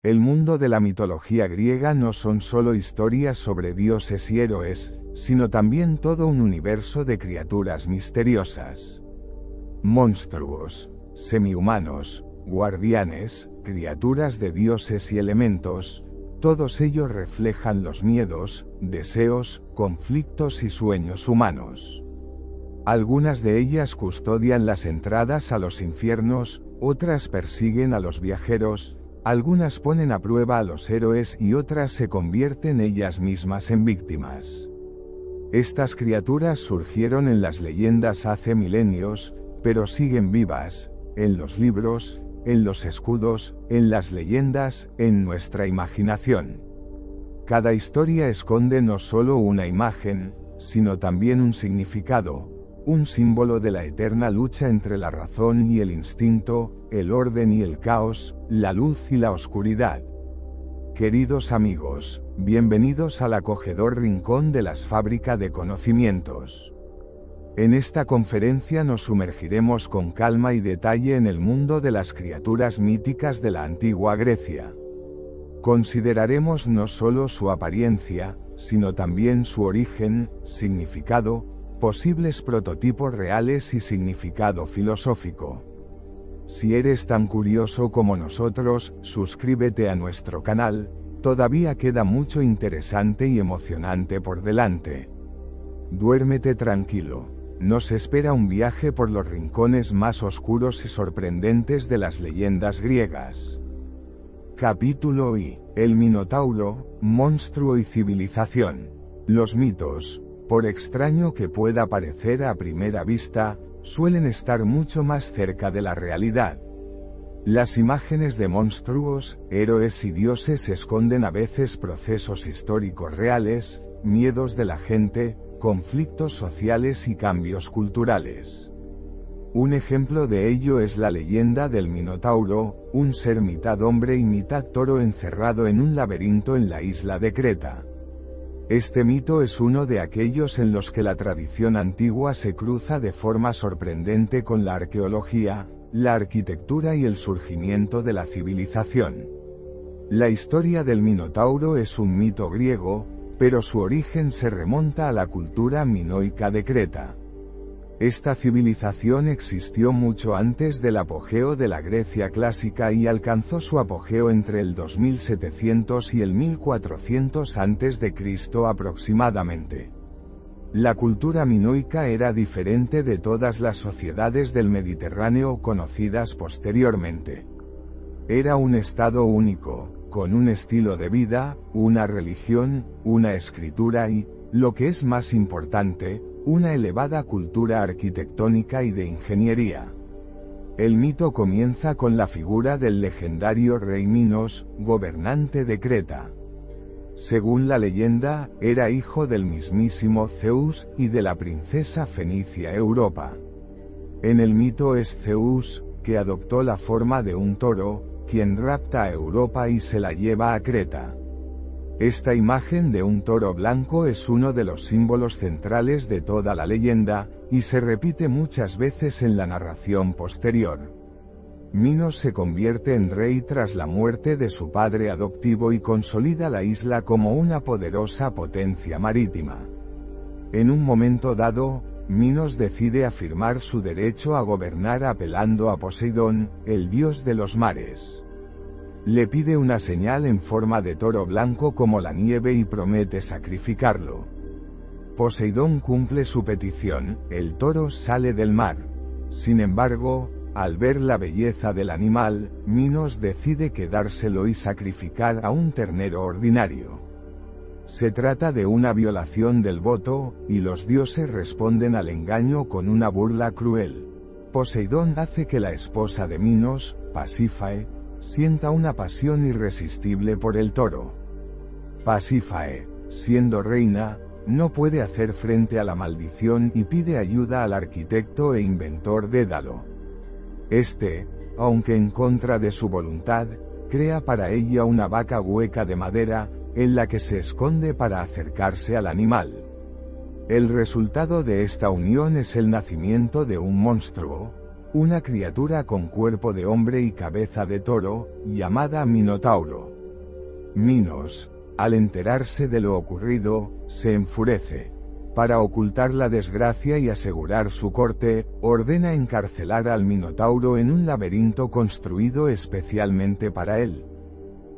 El mundo de la mitología griega no son solo historias sobre dioses y héroes, sino también todo un universo de criaturas misteriosas. Monstruos, semihumanos, guardianes, criaturas de dioses y elementos, todos ellos reflejan los miedos, deseos, conflictos y sueños humanos. Algunas de ellas custodian las entradas a los infiernos, otras persiguen a los viajeros, algunas ponen a prueba a los héroes y otras se convierten ellas mismas en víctimas. Estas criaturas surgieron en las leyendas hace milenios, pero siguen vivas, en los libros, en los escudos, en las leyendas, en nuestra imaginación. Cada historia esconde no solo una imagen, sino también un significado, un símbolo de la eterna lucha entre la razón y el instinto, el orden y el caos, la luz y la oscuridad. Queridos amigos, bienvenidos al acogedor rincón de las fábricas de conocimientos. En esta conferencia nos sumergiremos con calma y detalle en el mundo de las criaturas míticas de la antigua Grecia. Consideraremos no solo su apariencia, sino también su origen, significado, posibles prototipos reales y significado filosófico. Si eres tan curioso como nosotros, suscríbete a nuestro canal, todavía queda mucho interesante y emocionante por delante. Duérmete tranquilo. Nos espera un viaje por los rincones más oscuros y sorprendentes de las leyendas griegas. Capítulo I. El Minotauro, monstruo y civilización. Los mitos, por extraño que pueda parecer a primera vista, suelen estar mucho más cerca de la realidad. Las imágenes de monstruos, héroes y dioses esconden a veces procesos históricos reales, miedos de la gente, conflictos sociales y cambios culturales. Un ejemplo de ello es la leyenda del Minotauro, un ser mitad hombre y mitad toro encerrado en un laberinto en la isla de Creta. Este mito es uno de aquellos en los que la tradición antigua se cruza de forma sorprendente con la arqueología, la arquitectura y el surgimiento de la civilización. La historia del Minotauro es un mito griego, pero su origen se remonta a la cultura minoica de Creta. Esta civilización existió mucho antes del apogeo de la Grecia clásica y alcanzó su apogeo entre el 2700 y el 1400 a.C. aproximadamente. La cultura minoica era diferente de todas las sociedades del Mediterráneo conocidas posteriormente. Era un estado único, con un estilo de vida, una religión, una escritura y, lo que es más importante, una elevada cultura arquitectónica y de ingeniería. El mito comienza con la figura del legendario rey Minos, gobernante de Creta. Según la leyenda, era hijo del mismísimo Zeus y de la princesa fenicia Europa. En el mito es Zeus, que adoptó la forma de un toro, quien rapta a Europa y se la lleva a Creta. Esta imagen de un toro blanco es uno de los símbolos centrales de toda la leyenda, y se repite muchas veces en la narración posterior. Minos se convierte en rey tras la muerte de su padre adoptivo y consolida la isla como una poderosa potencia marítima. En un momento dado, Minos decide afirmar su derecho a gobernar apelando a Poseidón, el dios de los mares. Le pide una señal en forma de toro blanco como la nieve y promete sacrificarlo. Poseidón cumple su petición, el toro sale del mar. Sin embargo, al ver la belleza del animal, Minos decide quedárselo y sacrificar a un ternero ordinario. Se trata de una violación del voto, y los dioses responden al engaño con una burla cruel. Poseidón hace que la esposa de Minos, Pasífae, sienta una pasión irresistible por el toro. Pasífae, siendo reina, no puede hacer frente a la maldición y pide ayuda al arquitecto e inventor Dédalo. Este, aunque en contra de su voluntad, crea para ella una vaca hueca de madera, en la que se esconde para acercarse al animal. El resultado de esta unión es el nacimiento de un monstruo, una criatura con cuerpo de hombre y cabeza de toro, llamada Minotauro. Minos, al enterarse de lo ocurrido, se enfurece. Para ocultar la desgracia y asegurar su corte, ordena encarcelar al Minotauro en un laberinto construido especialmente para él.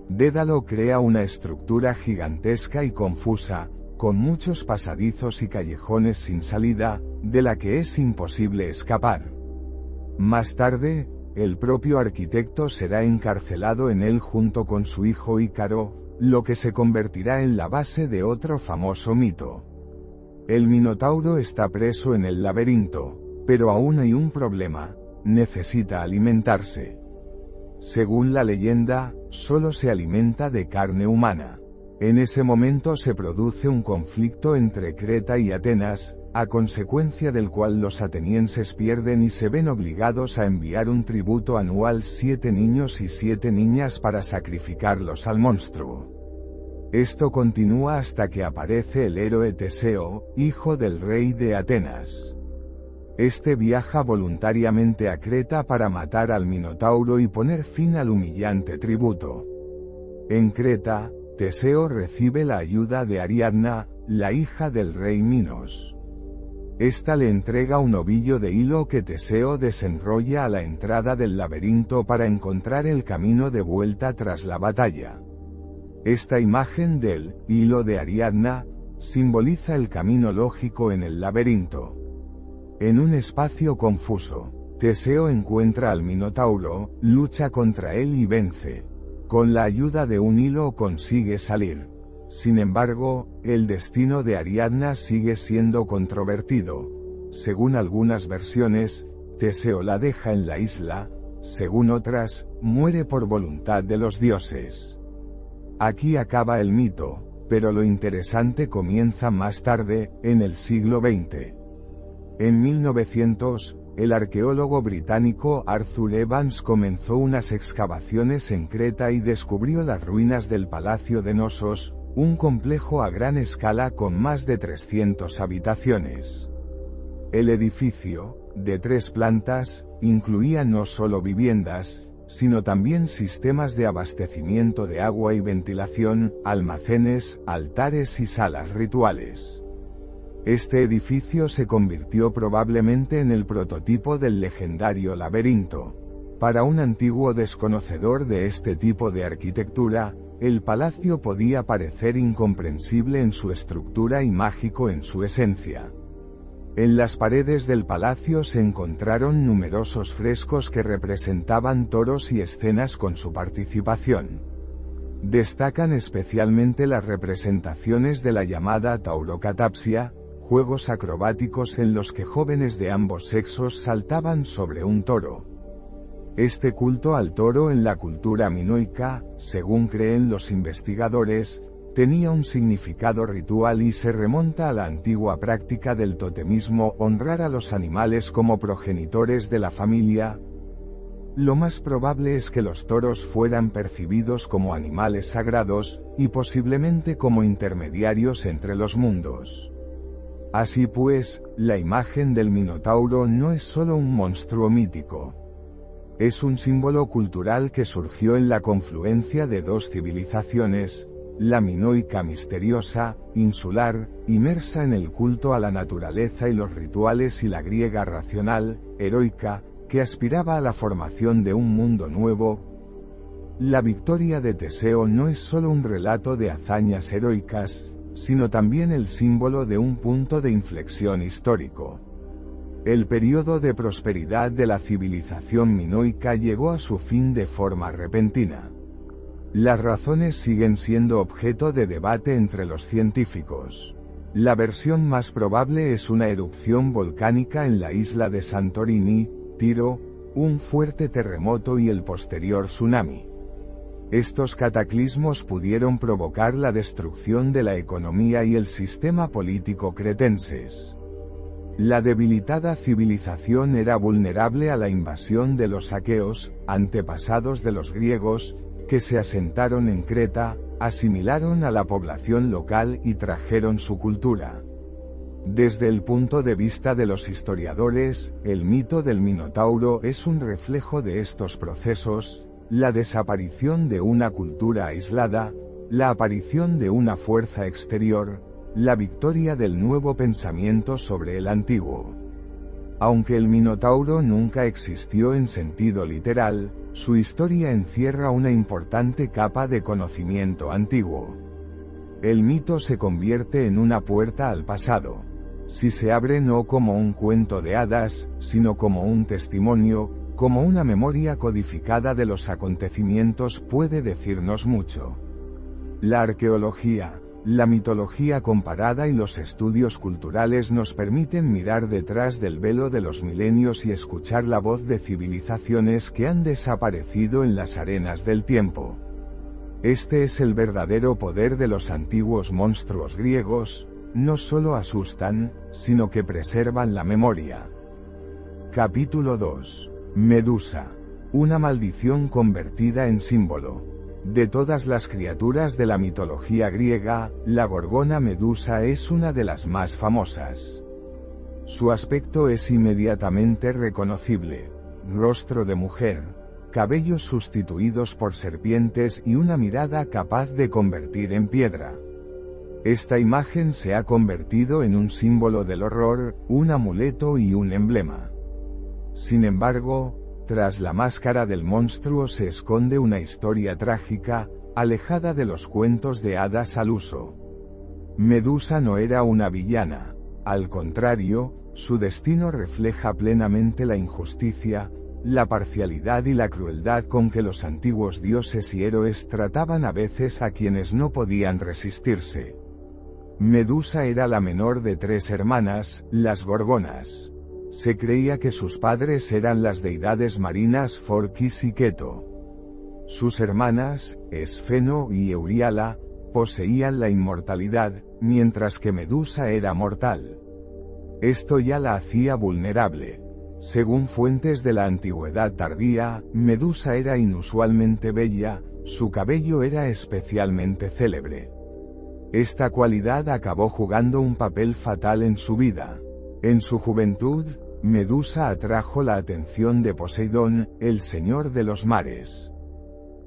Dédalo crea una estructura gigantesca y confusa, con muchos pasadizos y callejones sin salida, de la que es imposible escapar. Más tarde, el propio arquitecto será encarcelado en él junto con su hijo Ícaro, lo que se convertirá en la base de otro famoso mito. El Minotauro está preso en el laberinto, pero aún hay un problema: necesita alimentarse. Según la leyenda, solo se alimenta de carne humana. En ese momento se produce un conflicto entre Creta y Atenas, a consecuencia del cual los atenienses pierden y se ven obligados a enviar un tributo anual: 7 niños y 7 niñas para sacrificarlos al monstruo. Esto continúa hasta que aparece el héroe Teseo, hijo del rey de Atenas. Este viaja voluntariamente a Creta para matar al Minotauro y poner fin al humillante tributo. En Creta, Teseo recibe la ayuda de Ariadna, la hija del rey Minos. Esta le entrega un ovillo de hilo que Teseo desenrolla a la entrada del laberinto para encontrar el camino de vuelta tras la batalla. Esta imagen del hilo de Ariadna simboliza el camino lógico en el laberinto. En un espacio confuso, Teseo encuentra al Minotauro, lucha contra él y vence. Con la ayuda de un hilo consigue salir. Sin embargo, el destino de Ariadna sigue siendo controvertido. Según algunas versiones, Teseo la deja en la isla; según otras, muere por voluntad de los dioses. Aquí acaba el mito, pero lo interesante comienza más tarde, en el siglo XX. En 1900, el arqueólogo británico Arthur Evans comenzó unas excavaciones en Creta y descubrió las ruinas del Palacio de Knossos, un complejo a gran escala con más de 300 habitaciones. El edificio, de 3 plantas, incluía no solo viviendas, sino también sistemas de abastecimiento de agua y ventilación, almacenes, altares y salas rituales. Este edificio se convirtió probablemente en el prototipo del legendario laberinto. Para un antiguo desconocedor de este tipo de arquitectura, el palacio podía parecer incomprensible en su estructura y mágico en su esencia. En las paredes del palacio se encontraron numerosos frescos que representaban toros y escenas con su participación. Destacan especialmente las representaciones de la llamada taurocatapsia, juegos acrobáticos en los que jóvenes de ambos sexos saltaban sobre un toro. Este culto al toro en la cultura minoica, según creen los investigadores, tenía un significado ritual y se remonta a la antigua práctica del totemismo: honrar a los animales como progenitores de la familia. Lo más probable es que los toros fueran percibidos como animales sagrados, y posiblemente como intermediarios entre los mundos. Así pues, la imagen del Minotauro no es solo un monstruo mítico. Es un símbolo cultural que surgió en la confluencia de 2 civilizaciones: la minoica misteriosa, insular, inmersa en el culto a la naturaleza y los rituales, y la griega racional, heroica, que aspiraba a la formación de un mundo nuevo. La victoria de Teseo no es solo un relato de hazañas heroicas, sino también el símbolo de un punto de inflexión histórico. El periodo de prosperidad de la civilización minoica llegó a su fin de forma repentina. Las razones siguen siendo objeto de debate entre los científicos. La versión más probable es una erupción volcánica en la isla de Santorini, Tiro, un fuerte terremoto y el posterior tsunami. Estos cataclismos pudieron provocar la destrucción de la economía y el sistema político cretenses. La debilitada civilización era vulnerable a la invasión de los aqueos, antepasados de los griegos, que se asentaron en Creta, asimilaron a la población local y trajeron su cultura. Desde el punto de vista de los historiadores, el mito del Minotauro es un reflejo de estos procesos: la desaparición de una cultura aislada, la aparición de una fuerza exterior, la victoria del nuevo pensamiento sobre el antiguo. Aunque el Minotauro nunca existió en sentido literal, su historia encierra una importante capa de conocimiento antiguo. El mito se convierte en una puerta al pasado. Si se abre no como un cuento de hadas, sino como un testimonio, como una memoria codificada de los acontecimientos, puede decirnos mucho. La arqueología, la mitología comparada y los estudios culturales nos permiten mirar detrás del velo de los milenios y escuchar la voz de civilizaciones que han desaparecido en las arenas del tiempo. Este es el verdadero poder de los antiguos monstruos griegos, no solo asustan, sino que preservan la memoria. Capítulo 2. Medusa. Una maldición convertida en símbolo. De todas las criaturas de la mitología griega, la gorgona Medusa es una de las más famosas. Su aspecto es inmediatamente reconocible: rostro de mujer, cabellos sustituidos por serpientes y una mirada capaz de convertir en piedra. Esta imagen se ha convertido en un símbolo del horror, un amuleto y un emblema. Sin embargo, tras la máscara del monstruo se esconde una historia trágica, alejada de los cuentos de hadas al uso. Medusa no era una villana. Al contrario, su destino refleja plenamente la injusticia, la parcialidad y la crueldad con que los antiguos dioses y héroes trataban a veces a quienes no podían resistirse. Medusa era la menor de 3 hermanas, las Gorgonas. Se creía que sus padres eran las deidades marinas Forquis y Keto. Sus hermanas, Esfeno y Euríala, poseían la inmortalidad, mientras que Medusa era mortal. Esto ya la hacía vulnerable. Según fuentes de la antigüedad tardía, Medusa era inusualmente bella, su cabello era especialmente célebre. Esta cualidad acabó jugando un papel fatal en su vida. En su juventud, Medusa atrajo la atención de Poseidón, el señor de los mares.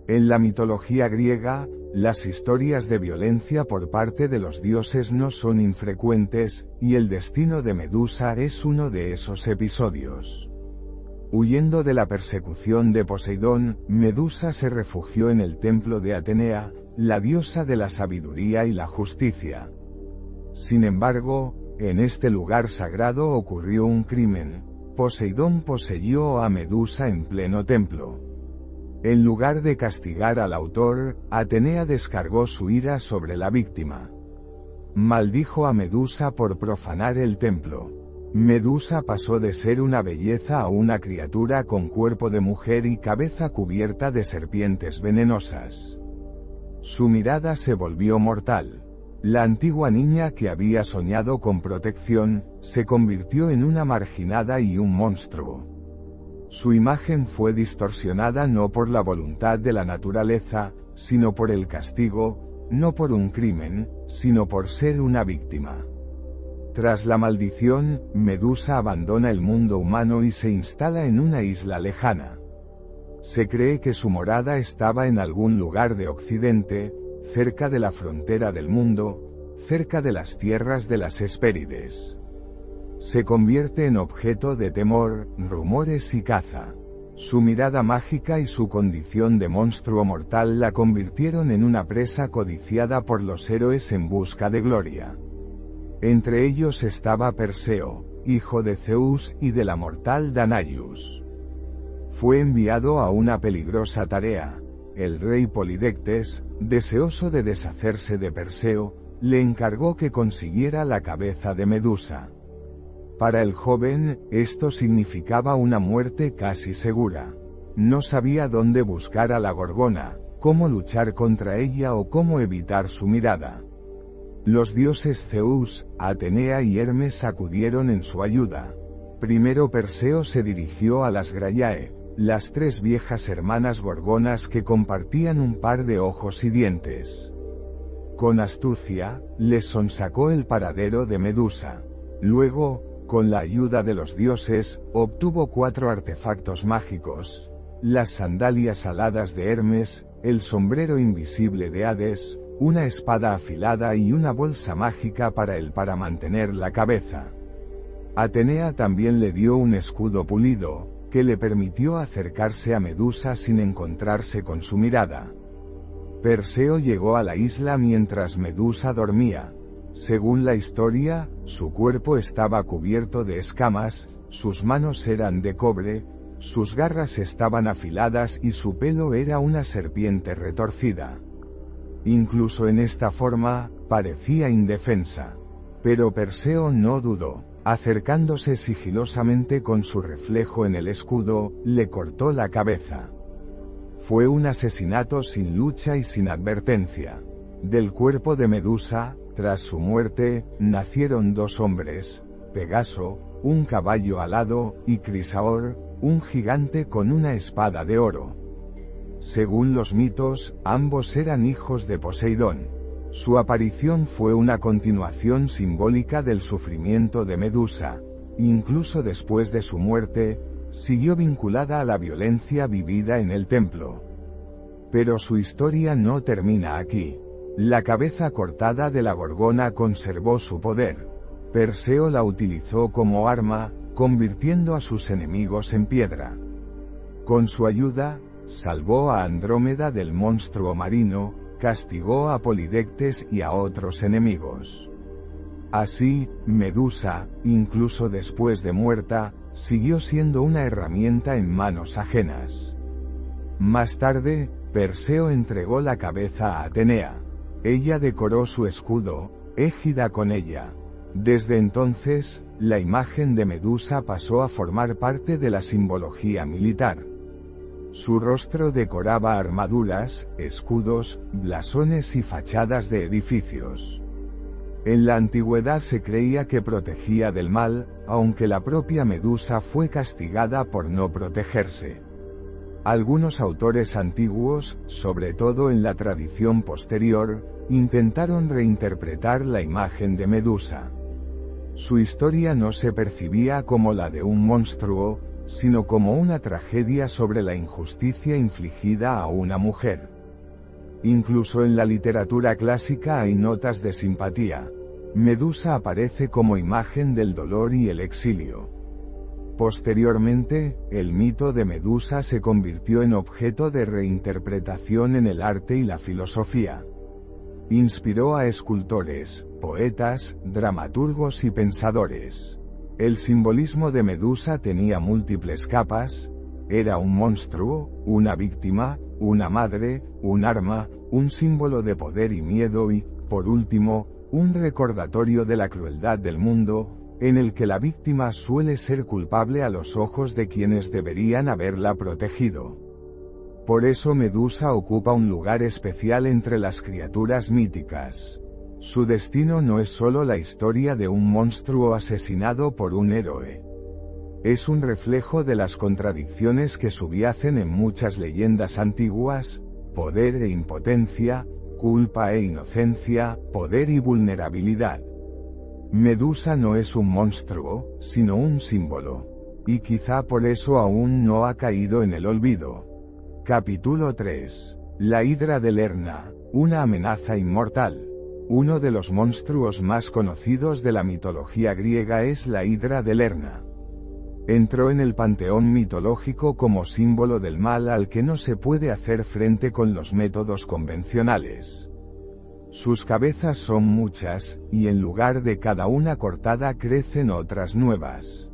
En la mitología griega, las historias de violencia por parte de los dioses no son infrecuentes, y el destino de Medusa es uno de esos episodios. Huyendo de la persecución de Poseidón, Medusa se refugió en el templo de Atenea, la diosa de la sabiduría y la justicia. Sin embargo, en este lugar sagrado ocurrió un crimen. Poseidón poseyó a Medusa en pleno templo. En lugar de castigar al autor, Atenea descargó su ira sobre la víctima. Maldijo a Medusa por profanar el templo. Medusa pasó de ser una belleza a una criatura con cuerpo de mujer y cabeza cubierta de serpientes venenosas. Su mirada se volvió mortal. La antigua niña que había soñado con protección, se convirtió en una marginada y un monstruo. Su imagen fue distorsionada no por la voluntad de la naturaleza, sino por el castigo, no por un crimen, sino por ser una víctima. Tras la maldición, Medusa abandona el mundo humano y se instala en una isla lejana. Se cree que su morada estaba en algún lugar de Occidente, cerca de la frontera del mundo, cerca de las tierras de las Hespérides. Se convierte en objeto de temor, rumores y caza. Su mirada mágica y su condición de monstruo mortal la convirtieron en una presa codiciada por los héroes en busca de gloria. Entre ellos estaba Perseo, hijo de Zeus y de la mortal Danaios. Fue enviado a una peligrosa tarea. El rey Polidectes, deseoso de deshacerse de Perseo, le encargó que consiguiera la cabeza de Medusa. Para el joven, esto significaba una muerte casi segura. No sabía dónde buscar a la Gorgona, cómo luchar contra ella o cómo evitar su mirada. Los dioses Zeus, Atenea y Hermes acudieron en su ayuda. Primero Perseo se dirigió a las Graiae, las 3 viejas hermanas gorgonas que compartían un par de ojos y dientes. Con astucia, les sonsacó el paradero de Medusa. Luego, con la ayuda de los dioses, obtuvo 4 artefactos mágicos: las sandalias aladas de Hermes, el sombrero invisible de Hades, una espada afilada y una bolsa mágica para mantener la cabeza. Atenea también le dio un escudo pulido, que le permitió acercarse a Medusa sin encontrarse con su mirada. Perseo llegó a la isla mientras Medusa dormía. Según la historia, su cuerpo estaba cubierto de escamas, sus manos eran de cobre, sus garras estaban afiladas y su pelo era una serpiente retorcida. Incluso en esta forma, parecía indefensa. Pero Perseo no dudó. Acercándose sigilosamente con su reflejo en el escudo, le cortó la cabeza. Fue un asesinato sin lucha y sin advertencia. Del cuerpo de Medusa, tras su muerte, nacieron dos hombres, Pegaso, un caballo alado, y Crisaor, un gigante con una espada de oro. Según los mitos, ambos eran hijos de Poseidón. Su aparición fue una continuación simbólica del sufrimiento de Medusa. Incluso después de su muerte, siguió vinculada a la violencia vivida en el templo. Pero su historia no termina aquí. La cabeza cortada de la Gorgona conservó su poder. Perseo la utilizó como arma, convirtiendo a sus enemigos en piedra. Con su ayuda, salvó a Andrómeda del monstruo marino, castigó a Polidectes y a otros enemigos. Así, Medusa, incluso después de muerta, siguió siendo una herramienta en manos ajenas. Más tarde, Perseo entregó la cabeza a Atenea. Ella decoró su escudo, égida con ella. Desde entonces, la imagen de Medusa pasó a formar parte de la simbología militar. Su rostro decoraba armaduras, escudos, blasones y fachadas de edificios. En la antigüedad se creía que protegía del mal, aunque la propia Medusa fue castigada por no protegerse. Algunos autores antiguos, sobre todo en la tradición posterior, intentaron reinterpretar la imagen de Medusa. Su historia no se percibía como la de un monstruo, sino como una tragedia sobre la injusticia infligida a una mujer. Incluso en la literatura clásica hay notas de simpatía. Medusa aparece como imagen del dolor y el exilio. Posteriormente, el mito de Medusa se convirtió en objeto de reinterpretación en el arte y la filosofía. Inspiró a escultores, poetas, dramaturgos y pensadores. El simbolismo de Medusa tenía múltiples capas. Era un monstruo, una víctima, una madre, un arma, un símbolo de poder y miedo y, por último, un recordatorio de la crueldad del mundo, en el que la víctima suele ser culpable a los ojos de quienes deberían haberla protegido. Por eso Medusa ocupa un lugar especial entre las criaturas míticas. Su destino no es solo la historia de un monstruo asesinado por un héroe. Es un reflejo de las contradicciones que subyacen en muchas leyendas antiguas: poder e impotencia, culpa e inocencia, poder y vulnerabilidad. Medusa no es un monstruo, sino un símbolo. Y quizá por eso aún no ha caído en el olvido. Capítulo 3. La Hidra de Lerna, una amenaza inmortal. Uno de los monstruos más conocidos de la mitología griega es la Hidra de Lerna. Entró en el panteón mitológico como símbolo del mal al que no se puede hacer frente con los métodos convencionales. Sus cabezas son muchas, y en lugar de cada una cortada crecen otras nuevas.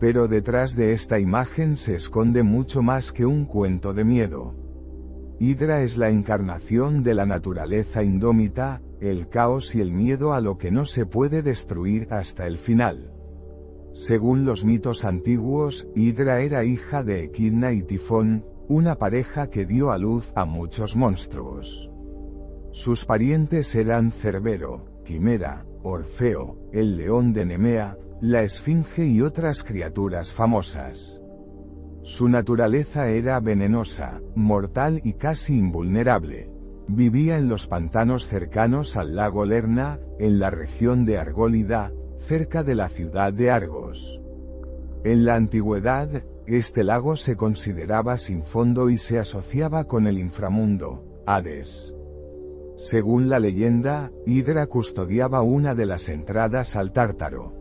Pero detrás de esta imagen se esconde mucho más que un cuento de miedo. Hidra es la encarnación de la naturaleza indómita, el caos y el miedo a lo que no se puede destruir hasta el final. Según los mitos antiguos, Hidra era hija de Equidna y Tifón, una pareja que dio a luz a muchos monstruos. Sus parientes eran Cerbero, Quimera, Orfeo, el león de Nemea, la Esfinge y otras criaturas famosas. Su naturaleza era venenosa, mortal y casi invulnerable. Vivía en los pantanos cercanos al lago Lerna, en la región de Argólida, cerca de la ciudad de Argos. En la antigüedad, este lago se consideraba sin fondo y se asociaba con el inframundo, Hades. Según la leyenda, Hidra custodiaba una de las entradas al Tártaro.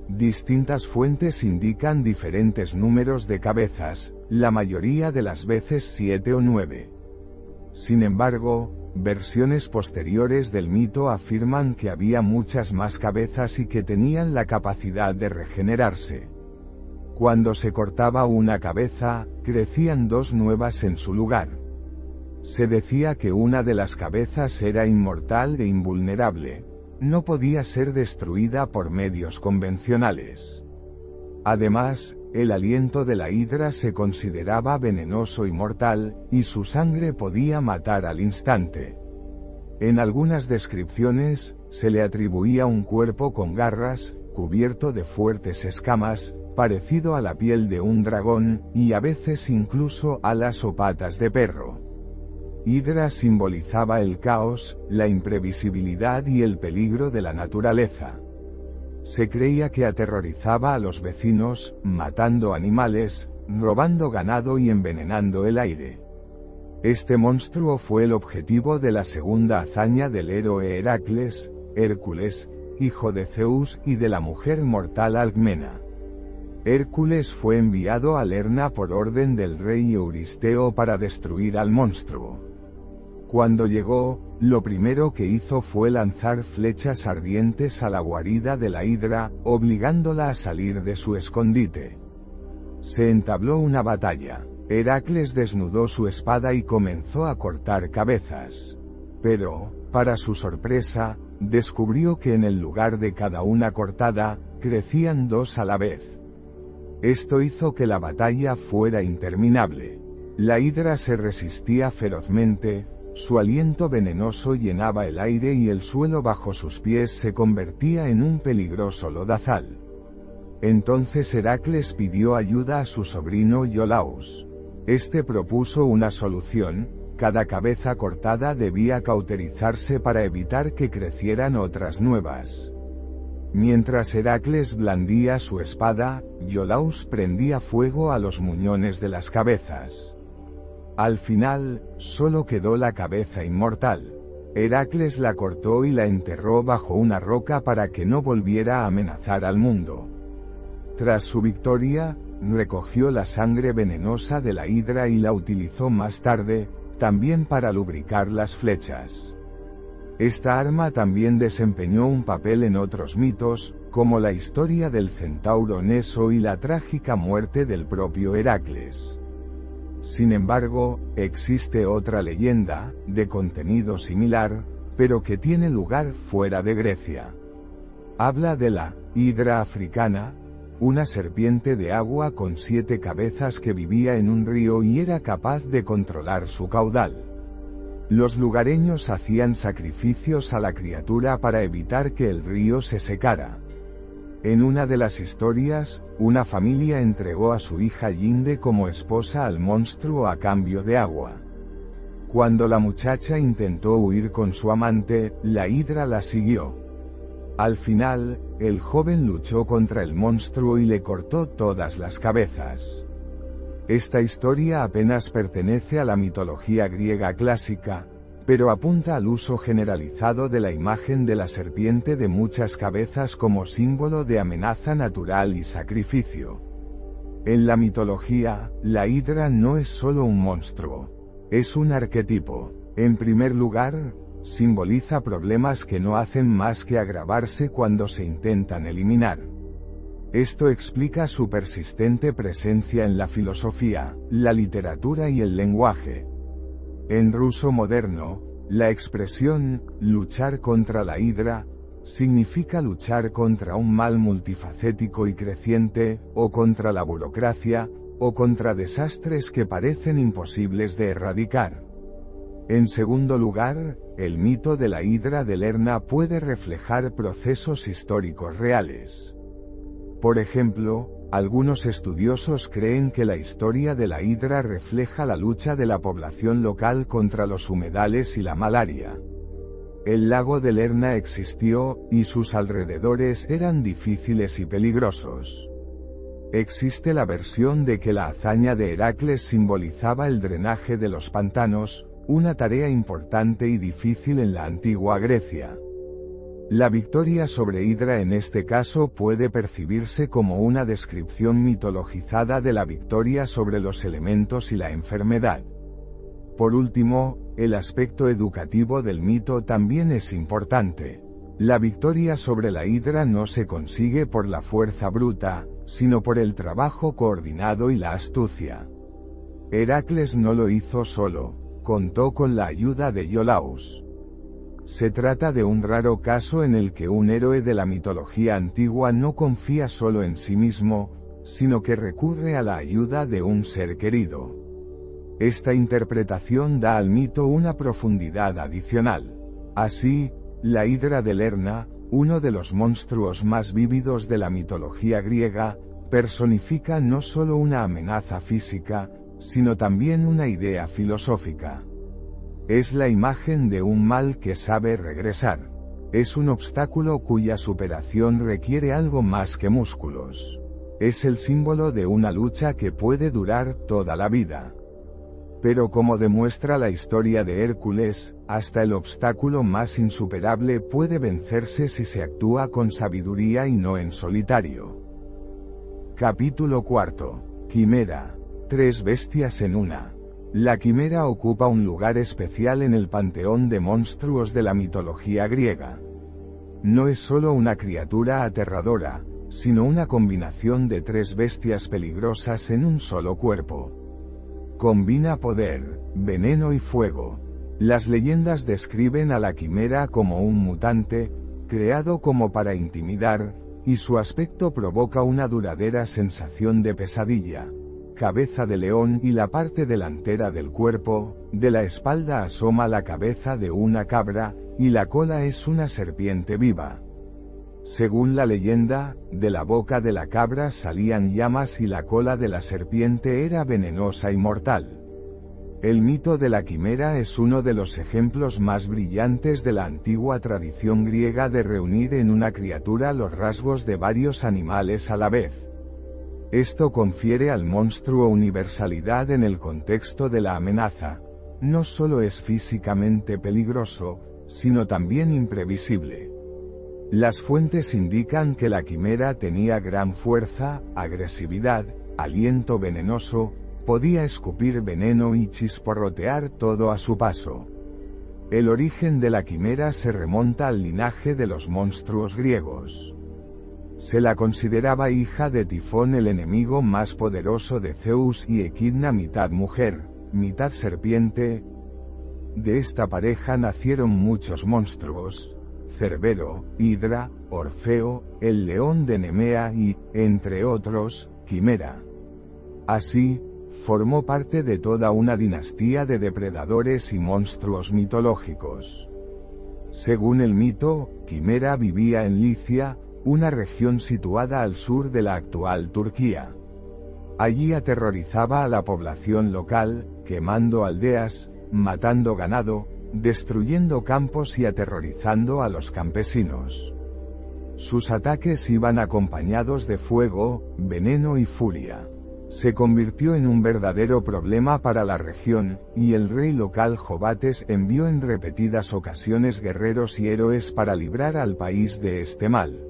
Distintas fuentes indican diferentes números de cabezas, la mayoría de las veces 7 o 9. Sin embargo, versiones posteriores del mito afirman que había muchas más cabezas y que tenían la capacidad de regenerarse. Cuando se cortaba una cabeza, crecían 2 nuevas en su lugar. Se decía que una de las cabezas era inmortal e invulnerable. No podía ser destruida por medios convencionales. Además, el aliento de la hidra se consideraba venenoso y mortal, y su sangre podía matar al instante. En algunas descripciones, se le atribuía un cuerpo con garras, cubierto de fuertes escamas, parecido a la piel de un dragón, y a veces incluso alas o patas de perro. Hidra simbolizaba el caos, la imprevisibilidad y el peligro de la naturaleza. Se creía que aterrorizaba a los vecinos, matando animales, robando ganado y envenenando el aire. Este monstruo fue el objetivo de la segunda hazaña del héroe Heracles, Hércules, hijo de Zeus y de la mujer mortal Alcmena. Hércules fue enviado a Lerna por orden del rey Euristeo para destruir al monstruo. Cuando llegó, lo primero que hizo fue lanzar flechas ardientes a la guarida de la hidra, obligándola a salir de su escondite. Se entabló una batalla. Heracles desnudó su espada y comenzó a cortar cabezas. Pero, para su sorpresa, descubrió que en el lugar de cada una cortada, crecían 2 a la vez. Esto hizo que la batalla fuera interminable. La hidra se resistía ferozmente. Su aliento venenoso llenaba el aire y el suelo bajo sus pies se convertía en un peligroso lodazal. Entonces Heracles pidió ayuda a su sobrino Iolaus. Este propuso una solución: cada cabeza cortada debía cauterizarse para evitar que crecieran otras nuevas. Mientras Heracles blandía su espada, Iolaus prendía fuego a los muñones de las cabezas. Al final, solo quedó la cabeza inmortal. Heracles la cortó y la enterró bajo una roca para que no volviera a amenazar al mundo. Tras su victoria, recogió la sangre venenosa de la hidra y la utilizó más tarde, también para lubricar las flechas. Esta arma también desempeñó un papel en otros mitos, como la historia del centauro Neso y la trágica muerte del propio Heracles. Sin embargo, existe otra leyenda, de contenido similar, pero que tiene lugar fuera de Grecia. Habla de la hidra africana, una serpiente de agua con 7 cabezas que vivía en un río y era capaz de controlar su caudal. Los lugareños hacían sacrificios a la criatura para evitar que el río se secara. En una de las historias, una familia entregó a su hija Yinde como esposa al monstruo a cambio de agua. Cuando la muchacha intentó huir con su amante, la hidra la siguió. Al final, el joven luchó contra el monstruo y le cortó todas las cabezas. Esta historia apenas pertenece a la mitología griega clásica, pero apunta al uso generalizado de la imagen de la serpiente de muchas cabezas como símbolo de amenaza natural y sacrificio. En la mitología, la hidra no es solo un monstruo, es un arquetipo. En primer lugar, simboliza problemas que no hacen más que agravarse cuando se intentan eliminar. Esto explica su persistente presencia en la filosofía, la literatura y el lenguaje. En ruso moderno, la expresión «luchar contra la hidra» significa luchar contra un mal multifacético y creciente, o contra la burocracia, o contra desastres que parecen imposibles de erradicar. En segundo lugar, el mito de la hidra de Lerna puede reflejar procesos históricos reales. Por ejemplo, algunos estudiosos creen que la historia de la hidra refleja la lucha de la población local contra los humedales y la malaria. El lago de Lerna existió, y sus alrededores eran difíciles y peligrosos. Existe la versión de que la hazaña de Heracles simbolizaba el drenaje de los pantanos, una tarea importante y difícil en la antigua Grecia. La victoria sobre Hidra en este caso puede percibirse como una descripción mitologizada de la victoria sobre los elementos y la enfermedad. Por último, el aspecto educativo del mito también es importante. La victoria sobre la Hidra no se consigue por la fuerza bruta, sino por el trabajo coordinado y la astucia. Heracles no lo hizo solo, contó con la ayuda de Iolaus. Se trata de un raro caso en el que un héroe de la mitología antigua no confía solo en sí mismo, sino que recurre a la ayuda de un ser querido. Esta interpretación da al mito una profundidad adicional. Así, la Hidra de Lerna, uno de los monstruos más vívidos de la mitología griega, personifica no solo una amenaza física, sino también una idea filosófica. Es la imagen de un mal que sabe regresar. Es un obstáculo cuya superación requiere algo más que músculos. Es el símbolo de una lucha que puede durar toda la vida. Pero como demuestra la historia de Hércules, hasta el obstáculo más insuperable puede vencerse si se actúa con sabiduría y no en solitario. Capítulo 4. Quimera. 3 bestias en una. La quimera ocupa un lugar especial en el panteón de monstruos de la mitología griega. No es solo una criatura aterradora, sino una combinación de 3 bestias peligrosas en un solo cuerpo. Combina poder, veneno y fuego. Las leyendas describen a la quimera como un mutante, creado como para intimidar, y su aspecto provoca una duradera sensación de pesadilla. Cabeza de león y la parte delantera del cuerpo, de la espalda asoma la cabeza de una cabra, y la cola es una serpiente viva. Según la leyenda, de la boca de la cabra salían llamas y la cola de la serpiente era venenosa y mortal. El mito de la quimera es uno de los ejemplos más brillantes de la antigua tradición griega de reunir en una criatura los rasgos de varios animales a la vez. Esto confiere al monstruo universalidad en el contexto de la amenaza. No solo es físicamente peligroso, sino también imprevisible. Las fuentes indican que la quimera tenía gran fuerza, agresividad, aliento venenoso, podía escupir veneno y chisporrotear todo a su paso. El origen de la quimera se remonta al linaje de los monstruos griegos. Se la consideraba hija de Tifón, el enemigo más poderoso de Zeus, y Equidna, mitad mujer, mitad serpiente. De esta pareja nacieron muchos monstruos: Cerbero, Hidra, Orfeo, el león de Nemea y, entre otros, Quimera. Así, formó parte de toda una dinastía de depredadores y monstruos mitológicos. Según el mito, Quimera vivía en Licia, una región situada al sur de la actual Turquía. Allí aterrorizaba a la población local, quemando aldeas, matando ganado, destruyendo campos y aterrorizando a los campesinos. Sus ataques iban acompañados de fuego, veneno y furia. Se convirtió en un verdadero problema para la región, y el rey local Jobates envió en repetidas ocasiones guerreros y héroes para librar al país de este mal.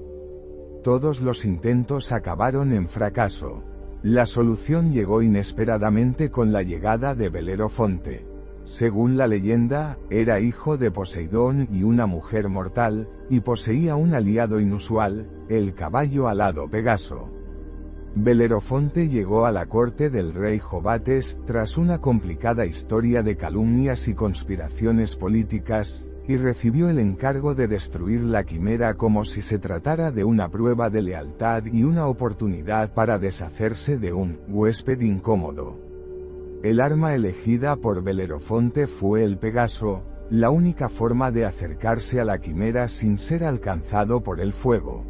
Todos los intentos acabaron en fracaso. La solución llegó inesperadamente con la llegada de Belerofonte. Según la leyenda, era hijo de Poseidón y una mujer mortal, y poseía un aliado inusual, el caballo alado Pegaso. Belerofonte llegó a la corte del rey Jobates tras una complicada historia de calumnias y conspiraciones políticas, y recibió el encargo de destruir la quimera como si se tratara de una prueba de lealtad y una oportunidad para deshacerse de un huésped incómodo. El arma elegida por Belerofonte fue el Pegaso, la única forma de acercarse a la quimera sin ser alcanzado por el fuego.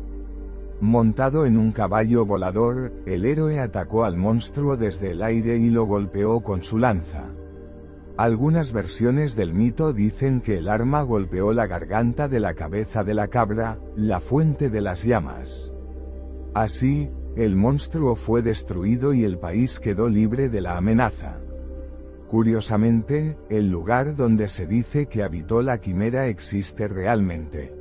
Montado en un caballo volador, el héroe atacó al monstruo desde el aire y lo golpeó con su lanza. Algunas versiones del mito dicen que el arma golpeó la garganta de la cabeza de la cabra, la fuente de las llamas. Así, el monstruo fue destruido y el país quedó libre de la amenaza. Curiosamente, el lugar donde se dice que habitó la quimera existe realmente.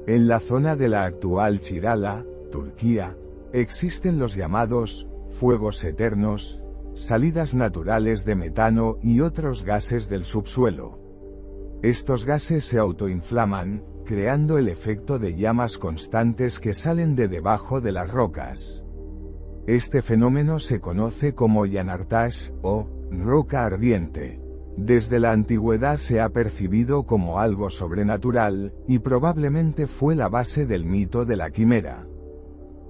En la zona de la actual Çırağan, Turquía, existen los llamados fuegos eternos, salidas naturales de metano y otros gases del subsuelo. Estos gases se autoinflaman, creando el efecto de llamas constantes que salen de debajo de las rocas. Este fenómeno se conoce como yanartaş o roca ardiente. Desde la antigüedad se ha percibido como algo sobrenatural, y probablemente fue la base del mito de la quimera.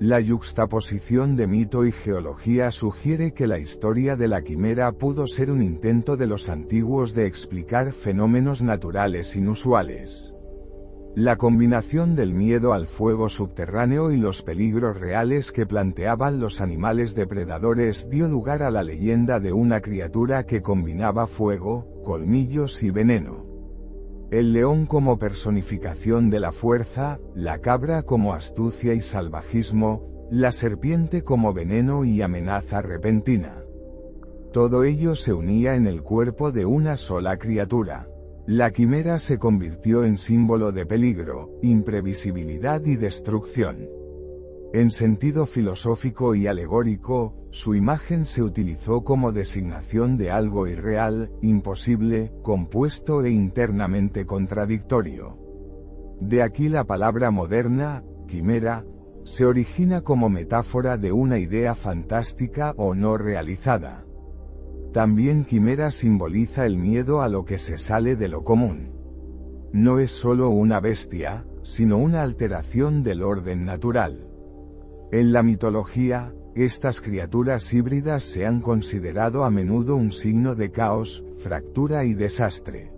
La yuxtaposición de mito y geología sugiere que la historia de la quimera pudo ser un intento de los antiguos de explicar fenómenos naturales inusuales. La combinación del miedo al fuego subterráneo y los peligros reales que planteaban los animales depredadores dio lugar a la leyenda de una criatura que combinaba fuego, colmillos y veneno. El león como personificación de la fuerza, la cabra como astucia y salvajismo, la serpiente como veneno y amenaza repentina. Todo ello se unía en el cuerpo de una sola criatura. La quimera se convirtió en símbolo de peligro, imprevisibilidad y destrucción. En sentido filosófico y alegórico, su imagen se utilizó como designación de algo irreal, imposible, compuesto e internamente contradictorio. De aquí la palabra moderna, quimera, se origina como metáfora de una idea fantástica o no realizada. También quimera simboliza el miedo a lo que se sale de lo común. No es solo una bestia, sino una alteración del orden natural. En la mitología, estas criaturas híbridas se han considerado a menudo un signo de caos, fractura y desastre.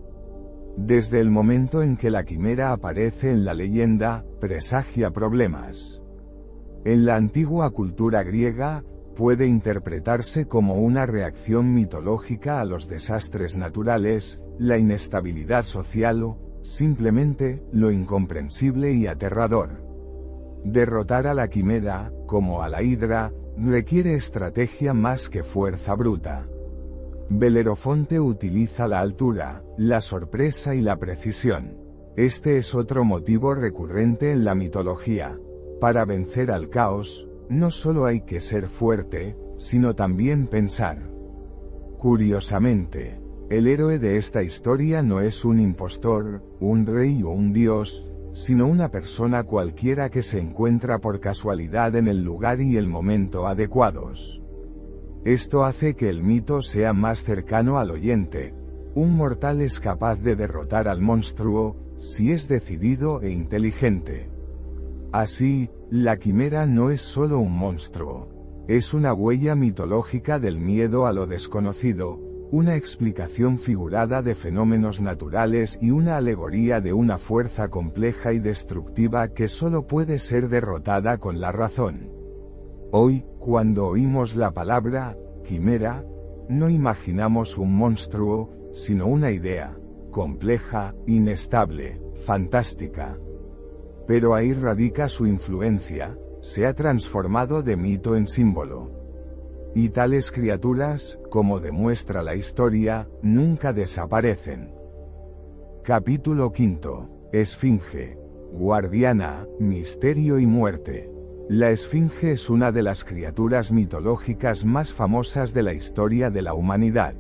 Desde el momento en que la quimera aparece en la leyenda, presagia problemas. En la antigua cultura griega, puede interpretarse como una reacción mitológica a los desastres naturales, la inestabilidad social o, simplemente, lo incomprensible y aterrador. Derrotar a la quimera, como a la hidra, requiere estrategia más que fuerza bruta. Belerofonte utiliza la altura, la sorpresa y la precisión. Este es otro motivo recurrente en la mitología. Para vencer al caos, no solo hay que ser fuerte, sino también pensar. Curiosamente, el héroe de esta historia no es un impostor, un rey o un dios, sino una persona cualquiera que se encuentra por casualidad en el lugar y el momento adecuados. Esto hace que el mito sea más cercano al oyente. Un mortal es capaz de derrotar al monstruo, si es decidido e inteligente. Así, la quimera no es solo un monstruo. Es una huella mitológica del miedo a lo desconocido, una explicación figurada de fenómenos naturales y una alegoría de una fuerza compleja y destructiva que solo puede ser derrotada con la razón. Hoy, cuando oímos la palabra quimera, no imaginamos un monstruo, sino una idea, compleja, inestable, fantástica. Pero ahí radica su influencia, se ha transformado de mito en símbolo. Y tales criaturas, como demuestra la historia, nunca desaparecen. Capítulo 5. Esfinge. Guardiana, misterio y muerte. La esfinge es una de las criaturas mitológicas más famosas de la historia de la humanidad.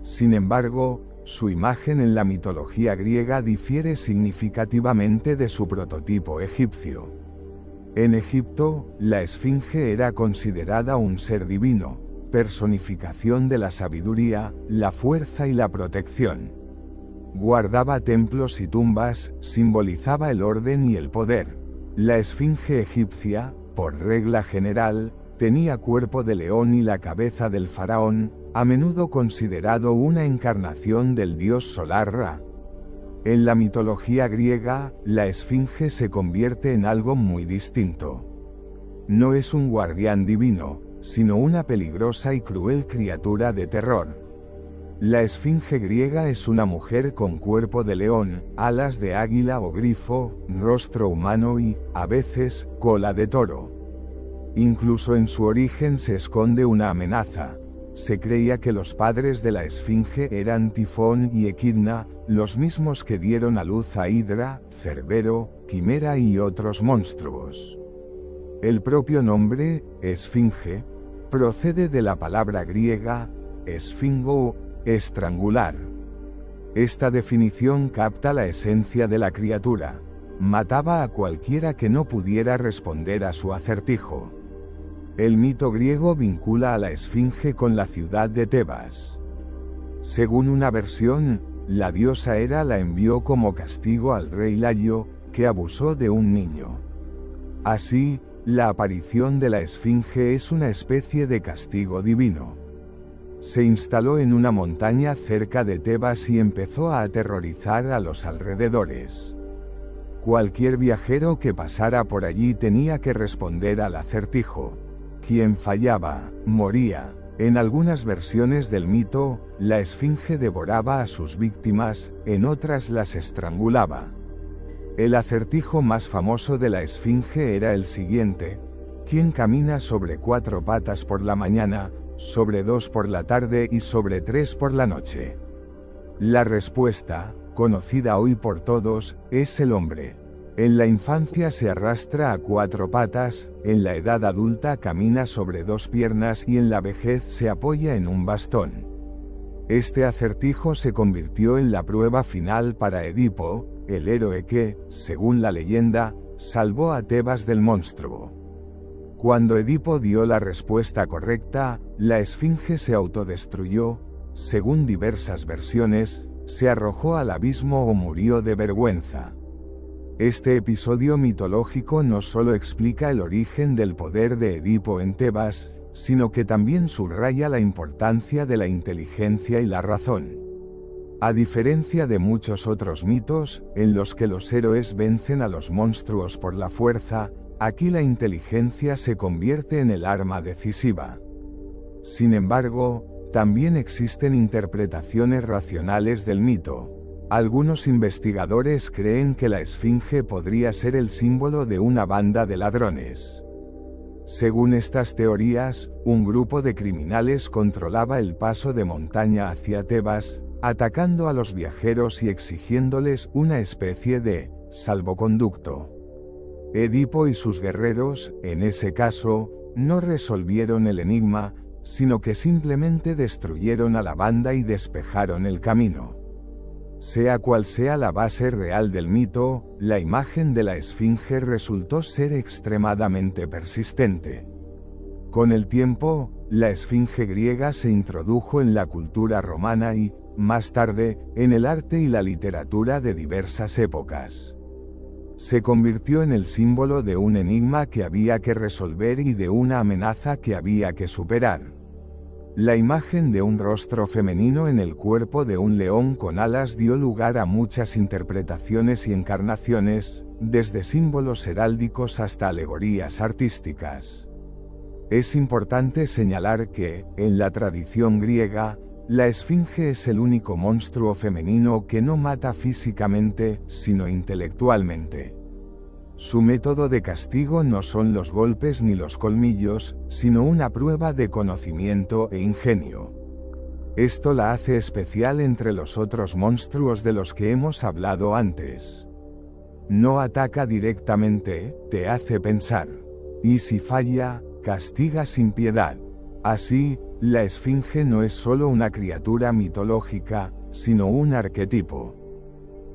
Sin embargo, su imagen en la mitología griega difiere significativamente de su prototipo egipcio. En Egipto, la esfinge era considerada un ser divino, personificación de la sabiduría, la fuerza y la protección. Guardaba templos y tumbas, simbolizaba el orden y el poder. La esfinge egipcia, por regla general, tenía cuerpo de león y la cabeza del faraón, a menudo considerado una encarnación del dios solar Ra. En la mitología griega, la esfinge se convierte en algo muy distinto. No es un guardián divino, sino una peligrosa y cruel criatura de terror. La esfinge griega es una mujer con cuerpo de león, alas de águila o grifo, rostro humano y, a veces, cola de toro. Incluso en su origen se esconde una amenaza. se creía que los padres de la esfinge eran Tifón y Equidna, los mismos que dieron a luz a Hidra, Cerbero, Quimera y otros monstruos. El propio nombre, esfinge, procede de la palabra griega, esfingo, estrangular. Esta definición capta la esencia de la criatura. Mataba a cualquiera que no pudiera responder a su acertijo. El mito griego vincula a la esfinge con la ciudad de Tebas. Según una versión, la diosa Hera la envió como castigo al rey Layo, que abusó de un niño. Así, la aparición de la esfinge es una especie de castigo divino. Se instaló en una montaña cerca de Tebas y empezó a aterrorizar a los alrededores. Cualquier viajero que pasara por allí tenía que responder al acertijo. Quien fallaba, moría. En algunas versiones del mito, la esfinge devoraba a sus víctimas, en otras las estrangulaba. El acertijo más famoso de la esfinge era el siguiente: ¿quién camina sobre 4 patas por la mañana, sobre 2 por la tarde y sobre 3 por la noche? La respuesta, conocida hoy por todos, es el hombre. En la infancia se arrastra a 4 patas, en la edad adulta camina sobre 2 piernas y en la vejez se apoya en un bastón. Este acertijo se convirtió en la prueba final para Edipo, el héroe que, según la leyenda, salvó a Tebas del monstruo. Cuando Edipo dio la respuesta correcta, la esfinge se autodestruyó, según diversas versiones, se arrojó al abismo o murió de vergüenza. Este episodio mitológico no solo explica el origen del poder de Edipo en Tebas, sino que también subraya la importancia de la inteligencia y la razón. A diferencia de muchos otros mitos, en los que los héroes vencen a los monstruos por la fuerza, aquí la inteligencia se convierte en el arma decisiva. Sin embargo, también existen interpretaciones racionales del mito. Algunos investigadores creen que la esfinge podría ser el símbolo de una banda de ladrones. Según estas teorías, un grupo de criminales controlaba el paso de montaña hacia Tebas, atacando a los viajeros y exigiéndoles una especie de salvoconducto. Edipo y sus guerreros, en ese caso, no resolvieron el enigma, sino que simplemente destruyeron a la banda y despejaron el camino. Sea cual sea la base real del mito, la imagen de la esfinge resultó ser extremadamente persistente. Con el tiempo, la esfinge griega se introdujo en la cultura romana y, más tarde, en el arte y la literatura de diversas épocas. Se convirtió en el símbolo de un enigma que había que resolver y de una amenaza que había que superar. La imagen de un rostro femenino en el cuerpo de un león con alas dio lugar a muchas interpretaciones y encarnaciones, desde símbolos heráldicos hasta alegorías artísticas. Es importante señalar que, en la tradición griega, la esfinge es el único monstruo femenino que no mata físicamente, sino intelectualmente. Su método de castigo no son los golpes ni los colmillos, sino una prueba de conocimiento e ingenio. Esto la hace especial entre los otros monstruos de los que hemos hablado antes. No ataca directamente, te hace pensar. Y si falla, castiga sin piedad. Así, la esfinge no es solo una criatura mitológica, sino un arquetipo.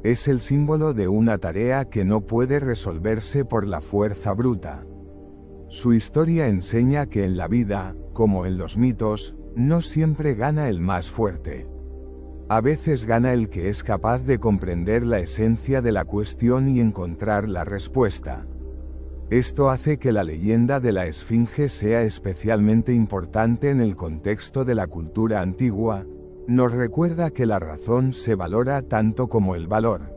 Es el símbolo de una tarea que no puede resolverse por la fuerza bruta. Su historia enseña que en la vida, como en los mitos, no siempre gana el más fuerte. A veces gana el que es capaz de comprender la esencia de la cuestión y encontrar la respuesta. Esto hace que la leyenda de la esfinge sea especialmente importante en el contexto de la cultura antigua. Nos recuerda que la razón se valora tanto como el valor.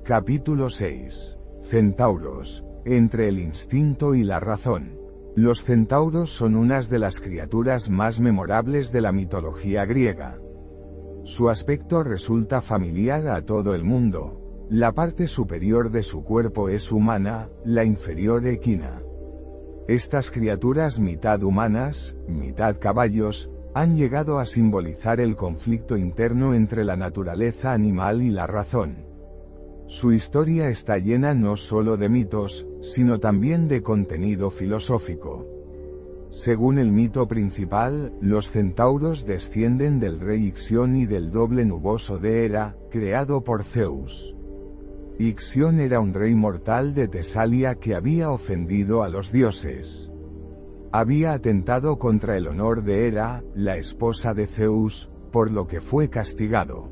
Capítulo 6. Centauros. Entre el instinto y la razón. Los centauros son unas de las criaturas más memorables de la mitología griega. Su aspecto resulta familiar a todo el mundo. La parte superior de su cuerpo es humana, la inferior equina. Estas criaturas mitad humanas, mitad caballos, han llegado a simbolizar el conflicto interno entre la naturaleza animal y la razón. Su historia está llena no solo de mitos, sino también de contenido filosófico. Según el mito principal, los centauros descienden del rey Ixión y del doble nuboso de Hera, creado por Zeus. Ixión era un rey mortal de Tesalia que había ofendido a los dioses. Había atentado contra el honor de Hera, la esposa de Zeus, por lo que fue castigado.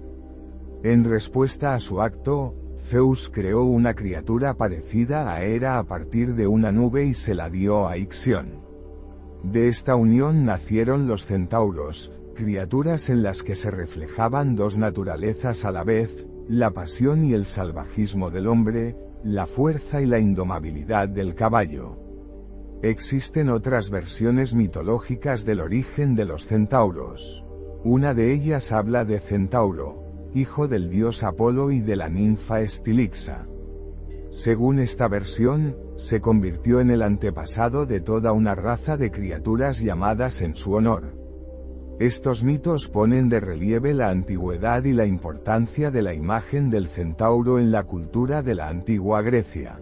En respuesta a su acto, Zeus creó una criatura parecida a Hera a partir de una nube y se la dio a Ixión. De esta unión nacieron los centauros, criaturas en las que se reflejaban dos naturalezas a la vez, la pasión y el salvajismo del hombre, la fuerza y la indomabilidad del caballo. Existen otras versiones mitológicas del origen de los centauros. Una de ellas habla de Centauro, hijo del dios Apolo y de la ninfa Estilixa. Según esta versión, se convirtió en el antepasado de toda una raza de criaturas llamadas en su honor. Estos mitos ponen de relieve la antigüedad y la importancia de la imagen del centauro en la cultura de la antigua Grecia.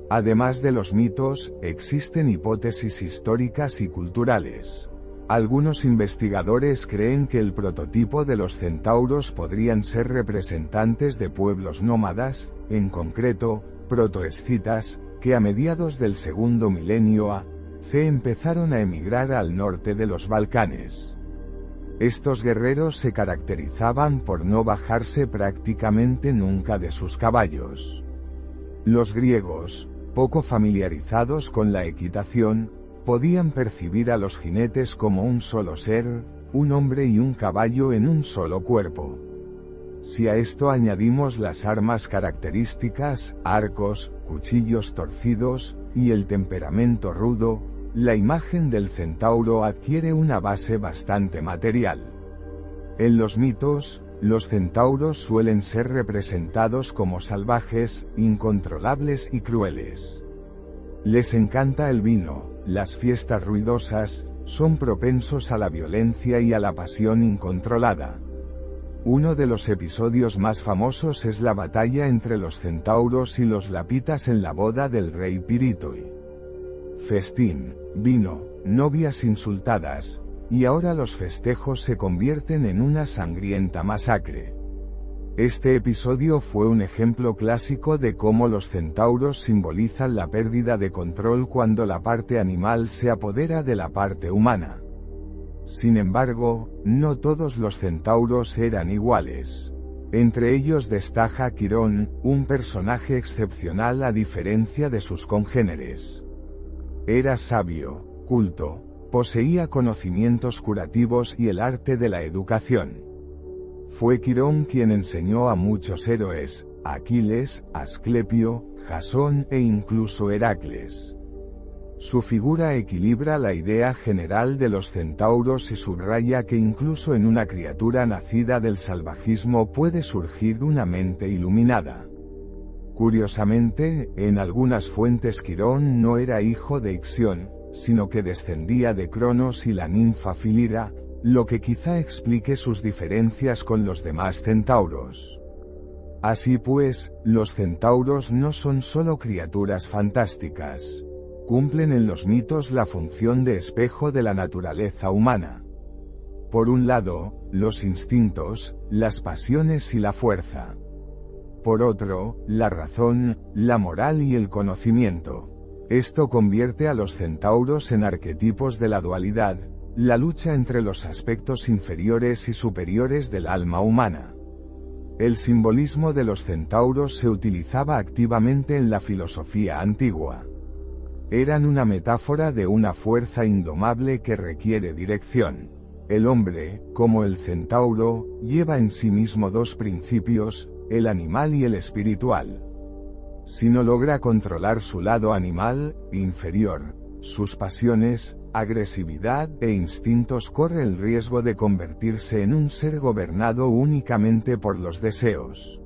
Además de los mitos, existen hipótesis históricas y culturales. Algunos investigadores creen que el prototipo de los centauros podrían ser representantes de pueblos nómadas, en concreto, protoescitas, que a mediados del segundo milenio a.C. empezaron a emigrar al norte de los Balcanes. Estos guerreros se caracterizaban por no bajarse prácticamente nunca de sus caballos. Los griegos, poco familiarizados con la equitación, podían percibir a los jinetes como un solo ser, un hombre y un caballo en un solo cuerpo. Si a esto añadimos las armas características, arcos, cuchillos torcidos, y el temperamento rudo, la imagen del centauro adquiere una base bastante material. En los mitos, los centauros suelen ser representados como salvajes, incontrolables y crueles. Les encanta el vino, las fiestas ruidosas, son propensos a la violencia y a la pasión incontrolada. Uno de los episodios más famosos es la batalla entre los centauros y los lapitas en la boda del rey Pirítoi. Festín, vino, novias insultadas, y ahora los festejos se convierten en una sangrienta masacre. Este episodio fue un ejemplo clásico de cómo los centauros simbolizan la pérdida de control cuando la parte animal se apodera de la parte humana. Sin embargo, no todos los centauros eran iguales. Entre ellos destaca Quirón, un personaje excepcional a diferencia de sus congéneres. Era sabio, culto, poseía conocimientos curativos y el arte de la educación. Fue Quirón quien enseñó a muchos héroes, Aquiles, Asclepio, Jasón e incluso Heracles. Su figura equilibra la idea general de los centauros y subraya que incluso en una criatura nacida del salvajismo puede surgir una mente iluminada. Curiosamente, en algunas fuentes Quirón no era hijo de Ixión, sino que descendía de Cronos y la ninfa Filira, lo que quizá explique sus diferencias con los demás centauros. Así pues, los centauros no son solo criaturas fantásticas. Cumplen en los mitos la función de espejo de la naturaleza humana. Por un lado, los instintos, las pasiones y la fuerza. Por otro, la razón, la moral y el conocimiento. Esto convierte a los centauros en arquetipos de la dualidad, la lucha entre los aspectos inferiores y superiores del alma humana. El simbolismo de los centauros se utilizaba activamente en la filosofía antigua. Eran una metáfora de una fuerza indomable que requiere dirección. El hombre, como el centauro, lleva en sí mismo dos principios, el animal y el espiritual. Si no logra controlar su lado animal, inferior, sus pasiones, agresividad e instintos, corre el riesgo de convertirse en un ser gobernado únicamente por los deseos.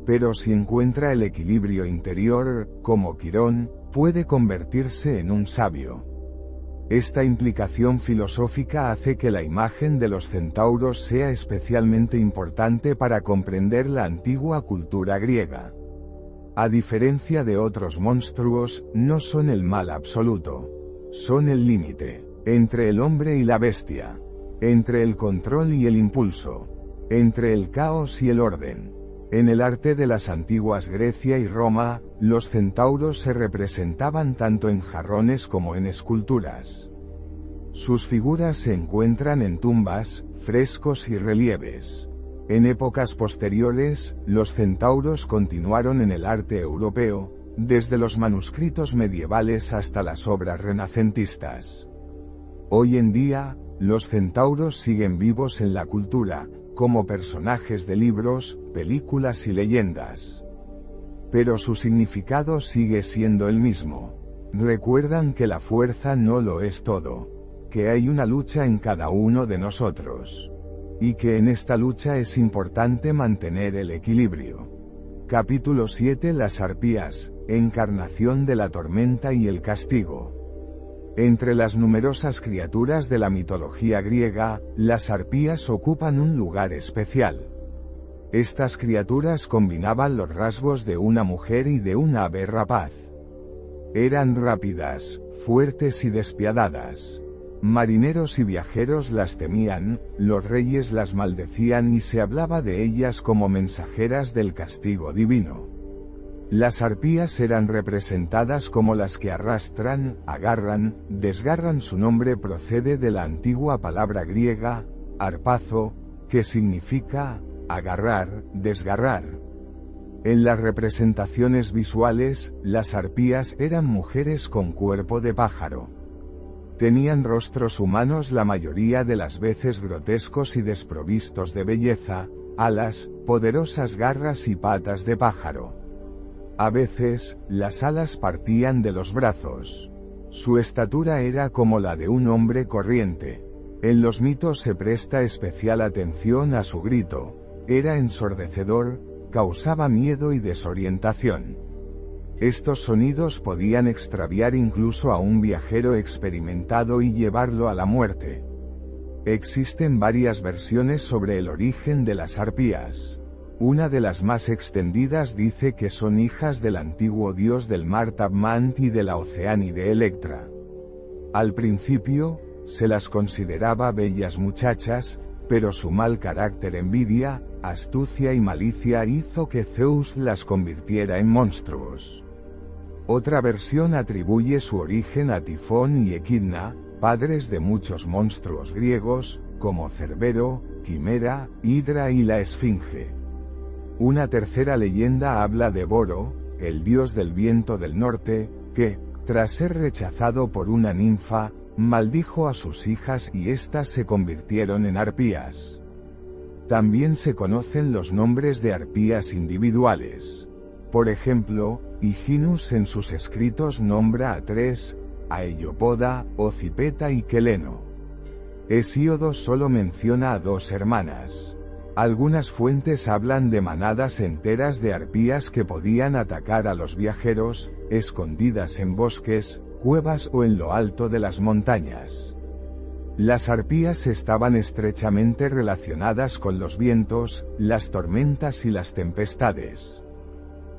Pero si encuentra el equilibrio interior, como Quirón, puede convertirse en un sabio. Esta implicación filosófica hace que la imagen de los centauros sea especialmente importante para comprender la antigua cultura griega. A diferencia de otros monstruos, no son el mal absoluto. Son el límite entre el hombre y la bestia, entre el control y el impulso, entre el caos y el orden. En el arte de las antiguas Grecia y Roma, los centauros se representaban tanto en jarrones como en esculturas. Sus figuras se encuentran en tumbas, frescos y relieves. En épocas posteriores, los centauros continuaron en el arte europeo, desde los manuscritos medievales hasta las obras renacentistas. Hoy en día, los centauros siguen vivos en la cultura, como personajes de libros, películas y leyendas. Pero su significado sigue siendo el mismo. Recuerdan que la fuerza no lo es todo, que hay una lucha en cada uno de nosotros, y que en esta lucha es importante mantener el equilibrio. Capítulo 7. Las arpías, encarnación de la tormenta y el castigo. Entre las numerosas criaturas de la mitología griega, las arpías ocupan un lugar especial. Estas criaturas combinaban los rasgos de una mujer y de una ave rapaz. Eran rápidas, fuertes y despiadadas. Marineros y viajeros las temían, los reyes las maldecían y se hablaba de ellas como mensajeras del castigo divino. Las arpías eran representadas como las que arrastran, agarran, desgarran. Su nombre procede de la antigua palabra griega, arpazo, que significa agarrar, desgarrar. En las representaciones visuales, las arpías eran mujeres con cuerpo de pájaro. Tenían rostros humanos la mayoría de las veces grotescos y desprovistos de belleza, alas, poderosas garras y patas de pájaro. A veces, las alas partían de los brazos. Su estatura era como la de un hombre corriente. En los mitos se presta especial atención a su grito. Era ensordecedor, causaba miedo y desorientación. Estos sonidos podían extraviar incluso a un viajero experimentado y llevarlo a la muerte. Existen varias versiones sobre el origen de las arpías. Una de las más extendidas dice que son hijas del antiguo dios del mar Tabmant y de la Oceánide Electra. Al principio, se las consideraba bellas muchachas, pero su mal carácter, envidia, astucia y malicia hizo que Zeus las convirtiera en monstruos. Otra versión atribuye su origen a Tifón y Equidna, padres de muchos monstruos griegos, como Cerbero, Quimera, Hidra y la Esfinge. Una tercera leyenda habla de Boro, el dios del viento del norte, que, tras ser rechazado por una ninfa, maldijo a sus hijas y éstas se convirtieron en arpías. También se conocen los nombres de arpías individuales. Por ejemplo, Higinus en sus escritos nombra a tres, a Heliopoda, Ocipeta y Queleno. Hesíodo solo menciona a dos hermanas. Algunas fuentes hablan de manadas enteras de arpías que podían atacar a los viajeros, escondidas en bosques, cuevas o en lo alto de las montañas. Las arpías estaban estrechamente relacionadas con los vientos, las tormentas y las tempestades.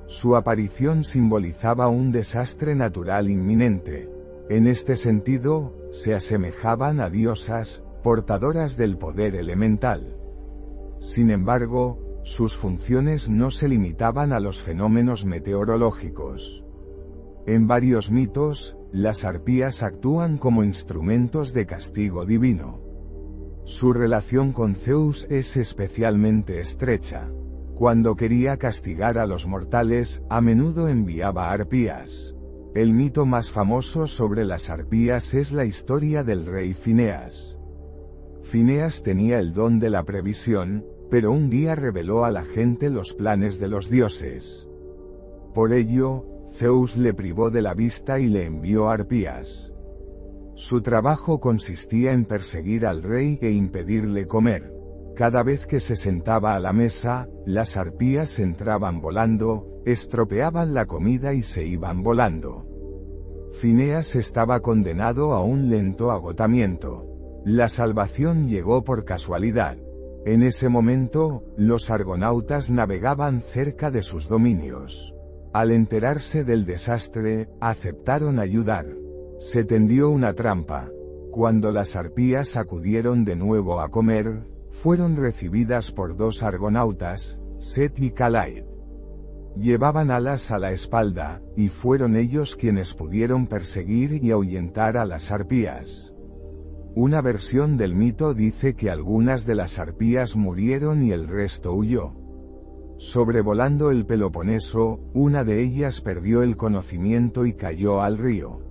Su aparición simbolizaba un desastre natural inminente. En este sentido, se asemejaban a diosas, portadoras del poder elemental. Sin embargo, sus funciones no se limitaban a los fenómenos meteorológicos. En varios mitos, las arpías actúan como instrumentos de castigo divino. Su relación con Zeus es especialmente estrecha. Cuando quería castigar a los mortales, a menudo enviaba arpías. El mito más famoso sobre las arpías es la historia del rey Fineas. Fineas tenía el don de la previsión, pero un día reveló a la gente los planes de los dioses. Por ello, Zeus le privó de la vista y le envió arpías. Su trabajo consistía en perseguir al rey e impedirle comer. Cada vez que se sentaba a la mesa, las arpías entraban volando, estropeaban la comida y se iban volando. Phineas estaba condenado a un lento agotamiento. La salvación llegó por casualidad. En ese momento, los argonautas navegaban cerca de sus dominios. Al enterarse del desastre, aceptaron ayudar. Se tendió una trampa. Cuando las arpías acudieron de nuevo a comer, fueron recibidas por dos argonautas, Set y Kalaid. Llevaban alas a la espalda, y fueron ellos quienes pudieron perseguir y ahuyentar a las arpías. Una versión del mito dice que algunas de las arpías murieron y el resto huyó. Sobrevolando el Peloponeso, una de ellas perdió el conocimiento y cayó al río.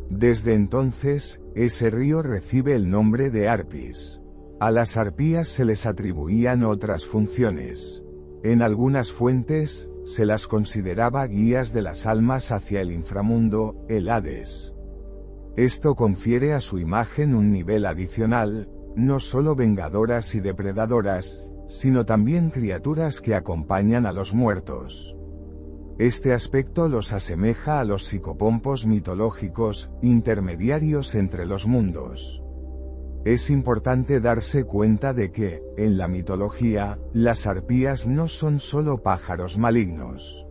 Desde entonces, ese río recibe el nombre de Arpis. A las arpías se les atribuían otras funciones. En algunas fuentes, se las consideraba guías de las almas hacia el inframundo, el Hades. Esto confiere a su imagen un nivel adicional, no solo vengadoras y depredadoras, sino también criaturas que acompañan a los muertos. Este aspecto los asemeja a los psicopompos mitológicos, intermediarios entre los mundos. Es importante darse cuenta de que, en la mitología, las arpías no son solo pájaros malignos.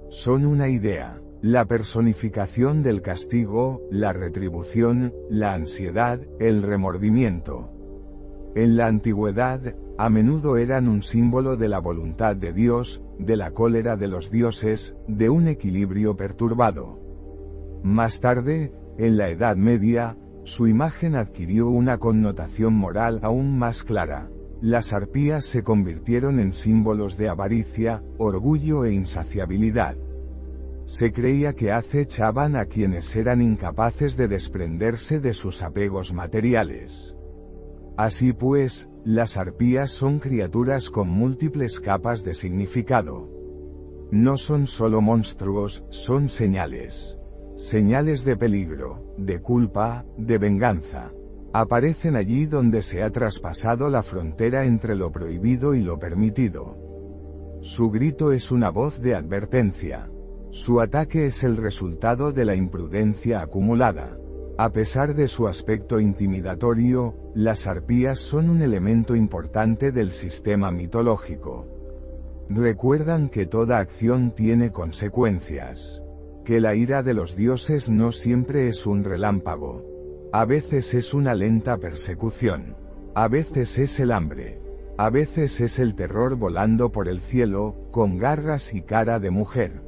Son una idea, la personificación del castigo, la retribución, la ansiedad, el remordimiento. En la antigüedad, a menudo eran un símbolo de la voluntad de Dios, de la cólera de los dioses, de un equilibrio perturbado. Más tarde, en la Edad Media, su imagen adquirió una connotación moral aún más clara. Las arpías se convirtieron en símbolos de avaricia, orgullo e insaciabilidad. Se creía que acechaban a quienes eran incapaces de desprenderse de sus apegos materiales. Así pues, las arpías son criaturas con múltiples capas de significado. No son solo monstruos, son señales. Señales de peligro, de culpa, de venganza. Aparecen allí donde se ha traspasado la frontera entre lo prohibido y lo permitido. Su grito es una voz de advertencia. Su ataque es el resultado de la imprudencia acumulada. A pesar de su aspecto intimidatorio, las arpías son un elemento importante del sistema mitológico. Recuerdan que toda acción tiene consecuencias. Que la ira de los dioses no siempre es un relámpago. A veces es una lenta persecución. A veces es el hambre. A veces es el terror volando por el cielo, con garras y cara de mujer.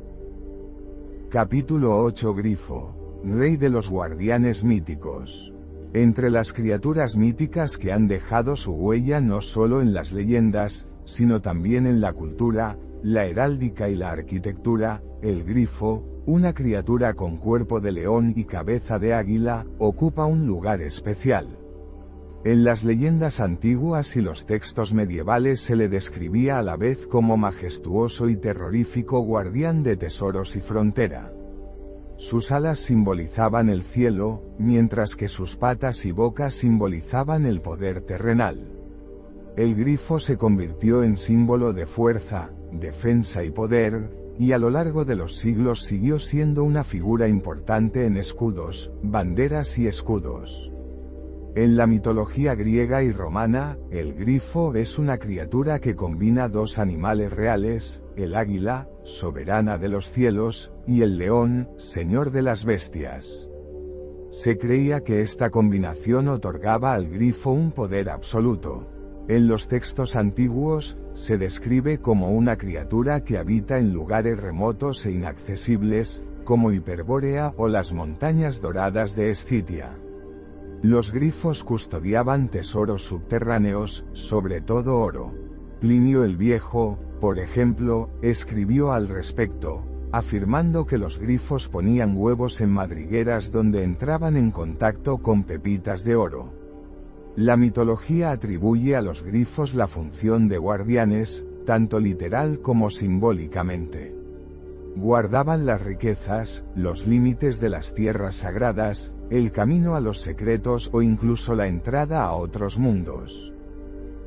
Capítulo 8 Grifo. Rey de los guardianes míticos. Entre las criaturas míticas que han dejado su huella no solo en las leyendas, sino también en la cultura, la heráldica y la arquitectura, el grifo, una criatura con cuerpo de león y cabeza de águila, ocupa un lugar especial. En las leyendas antiguas y los textos medievales se le describía a la vez como majestuoso y terrorífico guardián de tesoros y frontera. Sus alas simbolizaban el cielo, mientras que sus patas y boca simbolizaban el poder terrenal. El grifo se convirtió en símbolo de fuerza, defensa y poder, y a lo largo de los siglos siguió siendo una figura importante en escudos, banderas y escudos. En la mitología griega y romana, el grifo es una criatura que combina dos animales reales, el águila, soberana de los cielos, y el león, señor de las bestias. Se creía que esta combinación otorgaba al grifo un poder absoluto. En los textos antiguos, se describe como una criatura que habita en lugares remotos e inaccesibles, como Hiperbórea o las montañas doradas de Escitia. Los grifos custodiaban tesoros subterráneos, sobre todo oro. Plinio el Viejo, por ejemplo, escribió al respecto, afirmando que los grifos ponían huevos en madrigueras donde entraban en contacto con pepitas de oro. La mitología atribuye a los grifos la función de guardianes, tanto literal como simbólicamente. Guardaban las riquezas, los límites de las tierras sagradas, el camino a los secretos o incluso la entrada a otros mundos.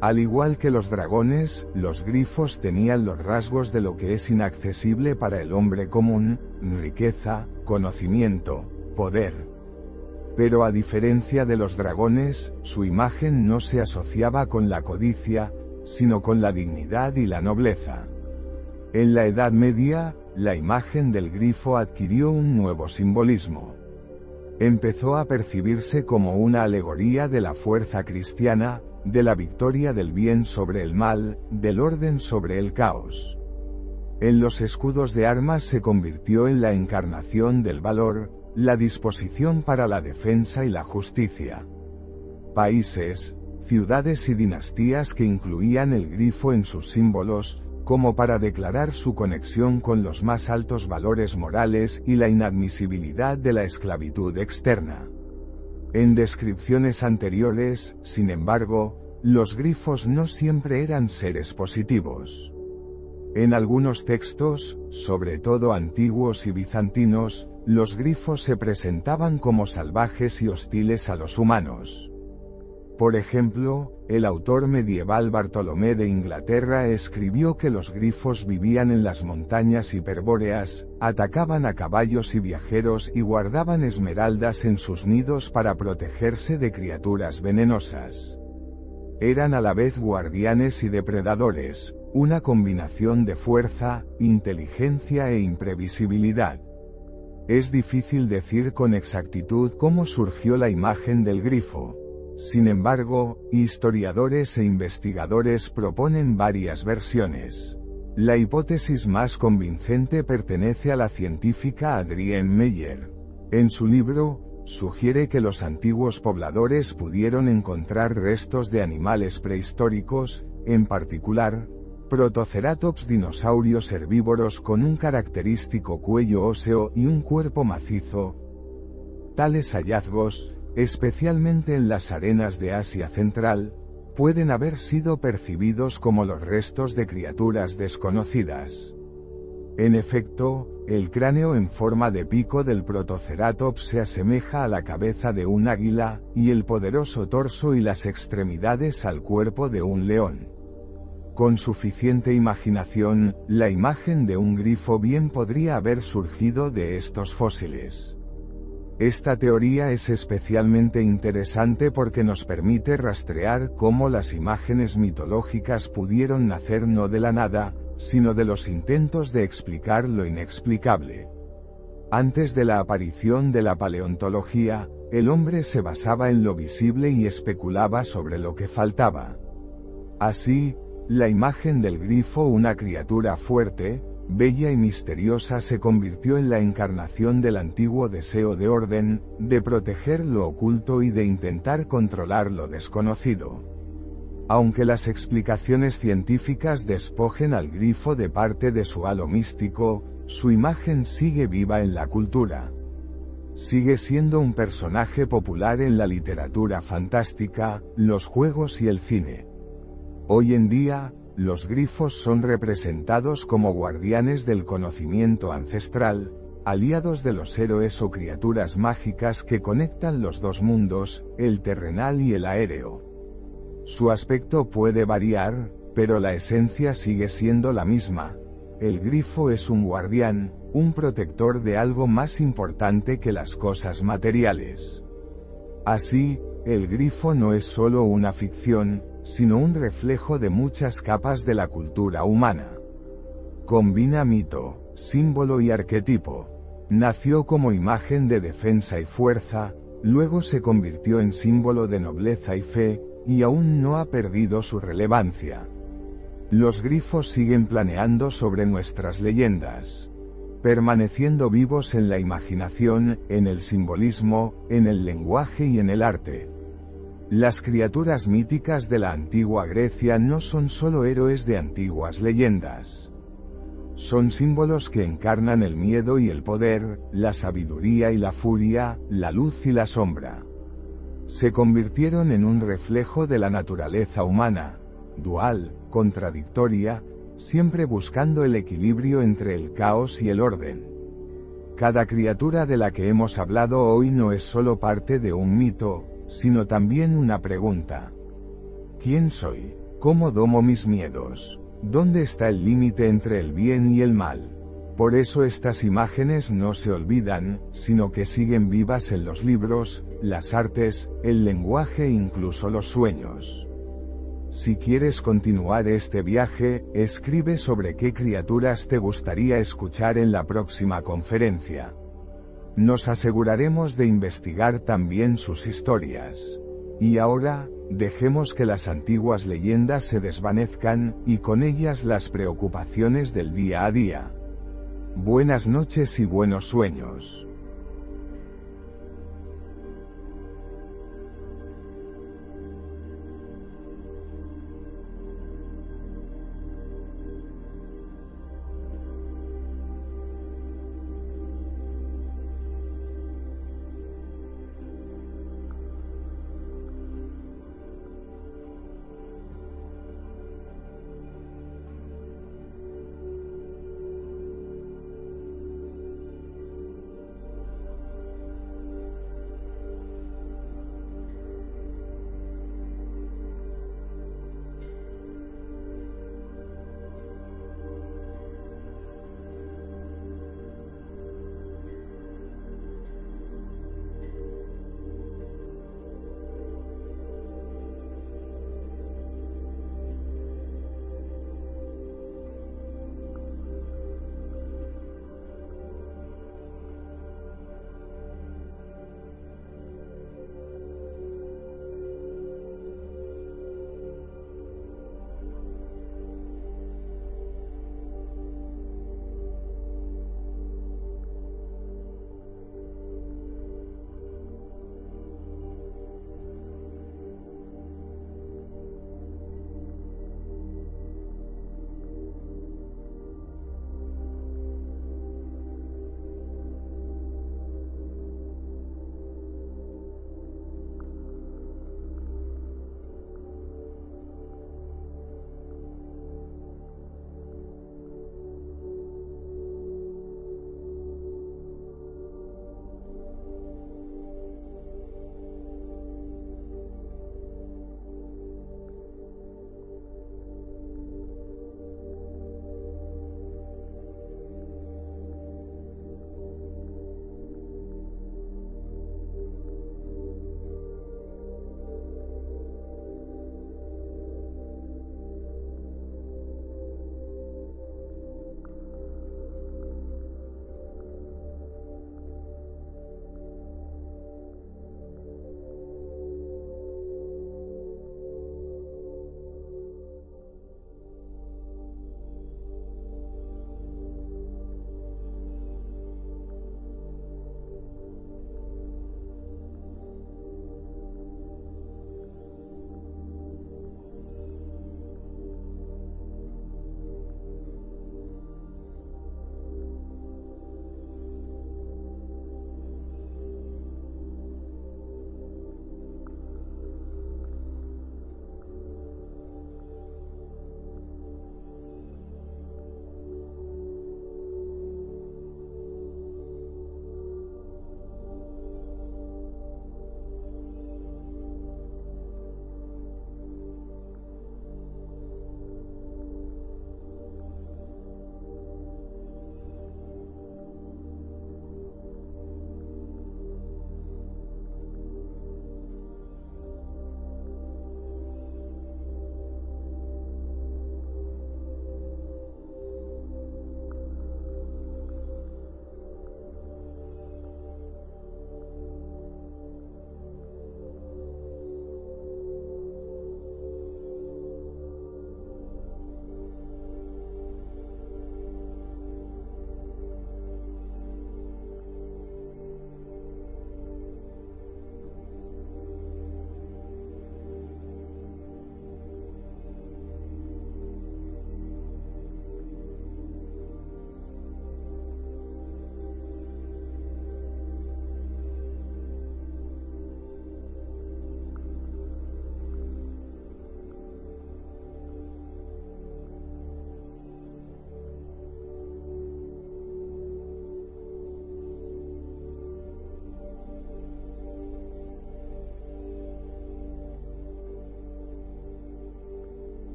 Al igual que los dragones, los grifos tenían los rasgos de lo que es inaccesible para el hombre común: riqueza, conocimiento, poder. Pero a diferencia de los dragones, su imagen no se asociaba con la codicia, sino con la dignidad y la nobleza. En la Edad Media, la imagen del grifo adquirió un nuevo simbolismo. Empezó a percibirse como una alegoría de la fuerza cristiana, de la victoria del bien sobre el mal, del orden sobre el caos. En los escudos de armas se convirtió en la encarnación del valor, la disposición para la defensa y la justicia. Países, ciudades y dinastías que incluían el grifo en sus símbolos, como para declarar su conexión con los más altos valores morales y la inadmisibilidad de la esclavitud externa. En descripciones anteriores, sin embargo, los grifos no siempre eran seres positivos. En algunos textos, sobre todo antiguos y bizantinos, los grifos se presentaban como salvajes y hostiles a los humanos. Por ejemplo, el autor medieval Bartolomé de Inglaterra escribió que los grifos vivían en las montañas hiperbóreas, atacaban a caballos y viajeros y guardaban esmeraldas en sus nidos para protegerse de criaturas venenosas. Eran a la vez guardianes y depredadores, una combinación de fuerza, inteligencia e imprevisibilidad. Es difícil decir con exactitud cómo surgió la imagen del grifo. Sin embargo, historiadores e investigadores proponen varias versiones. La hipótesis más convincente pertenece a la científica Adrienne Meyer. En su libro, sugiere que los antiguos pobladores pudieron encontrar restos de animales prehistóricos, en particular, Protoceratops, dinosaurios herbívoros con un característico cuello óseo y un cuerpo macizo. Tales hallazgos, especialmente en las arenas de Asia Central, pueden haber sido percibidos como los restos de criaturas desconocidas. En efecto, el cráneo en forma de pico del Protoceratops se asemeja a la cabeza de un águila, y el poderoso torso y las extremidades al cuerpo de un león. Con suficiente imaginación, la imagen de un grifo bien podría haber surgido de estos fósiles. Esta teoría es especialmente interesante porque nos permite rastrear cómo las imágenes mitológicas pudieron nacer no de la nada, sino de los intentos de explicar lo inexplicable. Antes de la aparición de la paleontología, el hombre se basaba en lo visible y especulaba sobre lo que faltaba. Así, la imagen del grifo, una criatura fuerte, bella y misteriosa, se convirtió en la encarnación del antiguo deseo de orden, de proteger lo oculto y de intentar controlar lo desconocido. Aunque las explicaciones científicas despojen al grifo de parte de su halo místico, su imagen sigue viva en la cultura. Sigue siendo un personaje popular en la literatura fantástica, los juegos y el cine. Hoy en día, los grifos son representados como guardianes del conocimiento ancestral, aliados de los héroes o criaturas mágicas que conectan los dos mundos, el terrenal y el aéreo. Su aspecto puede variar, pero la esencia sigue siendo la misma. El grifo es un guardián, un protector de algo más importante que las cosas materiales. Así, el grifo no es solo una ficción, sino un reflejo de muchas capas de la cultura humana. Combina mito, símbolo y arquetipo. Nació como imagen de defensa y fuerza, luego se convirtió en símbolo de nobleza y fe, y aún no ha perdido su relevancia. Los grifos siguen planeando sobre nuestras leyendas, permaneciendo vivos en la imaginación, en el simbolismo, en el lenguaje y en el arte. Las criaturas míticas de la antigua Grecia no son solo héroes de antiguas leyendas. Son símbolos que encarnan el miedo y el poder, la sabiduría y la furia, la luz y la sombra. Se convirtieron en un reflejo de la naturaleza humana, dual, contradictoria, siempre buscando el equilibrio entre el caos y el orden. Cada criatura de la que hemos hablado hoy no es solo parte de un mito, sino también una pregunta. ¿Quién soy? ¿Cómo domo mis miedos? ¿Dónde está el límite entre el bien y el mal? Por eso estas imágenes no se olvidan, sino que siguen vivas en los libros, las artes, el lenguaje e incluso los sueños. Si quieres continuar este viaje, escribe sobre qué criaturas te gustaría escuchar en la próxima conferencia. Nos aseguraremos de investigar también sus historias. Y ahora, dejemos que las antiguas leyendas se desvanezcan, y con ellas las preocupaciones del día a día. Buenas noches y buenos sueños.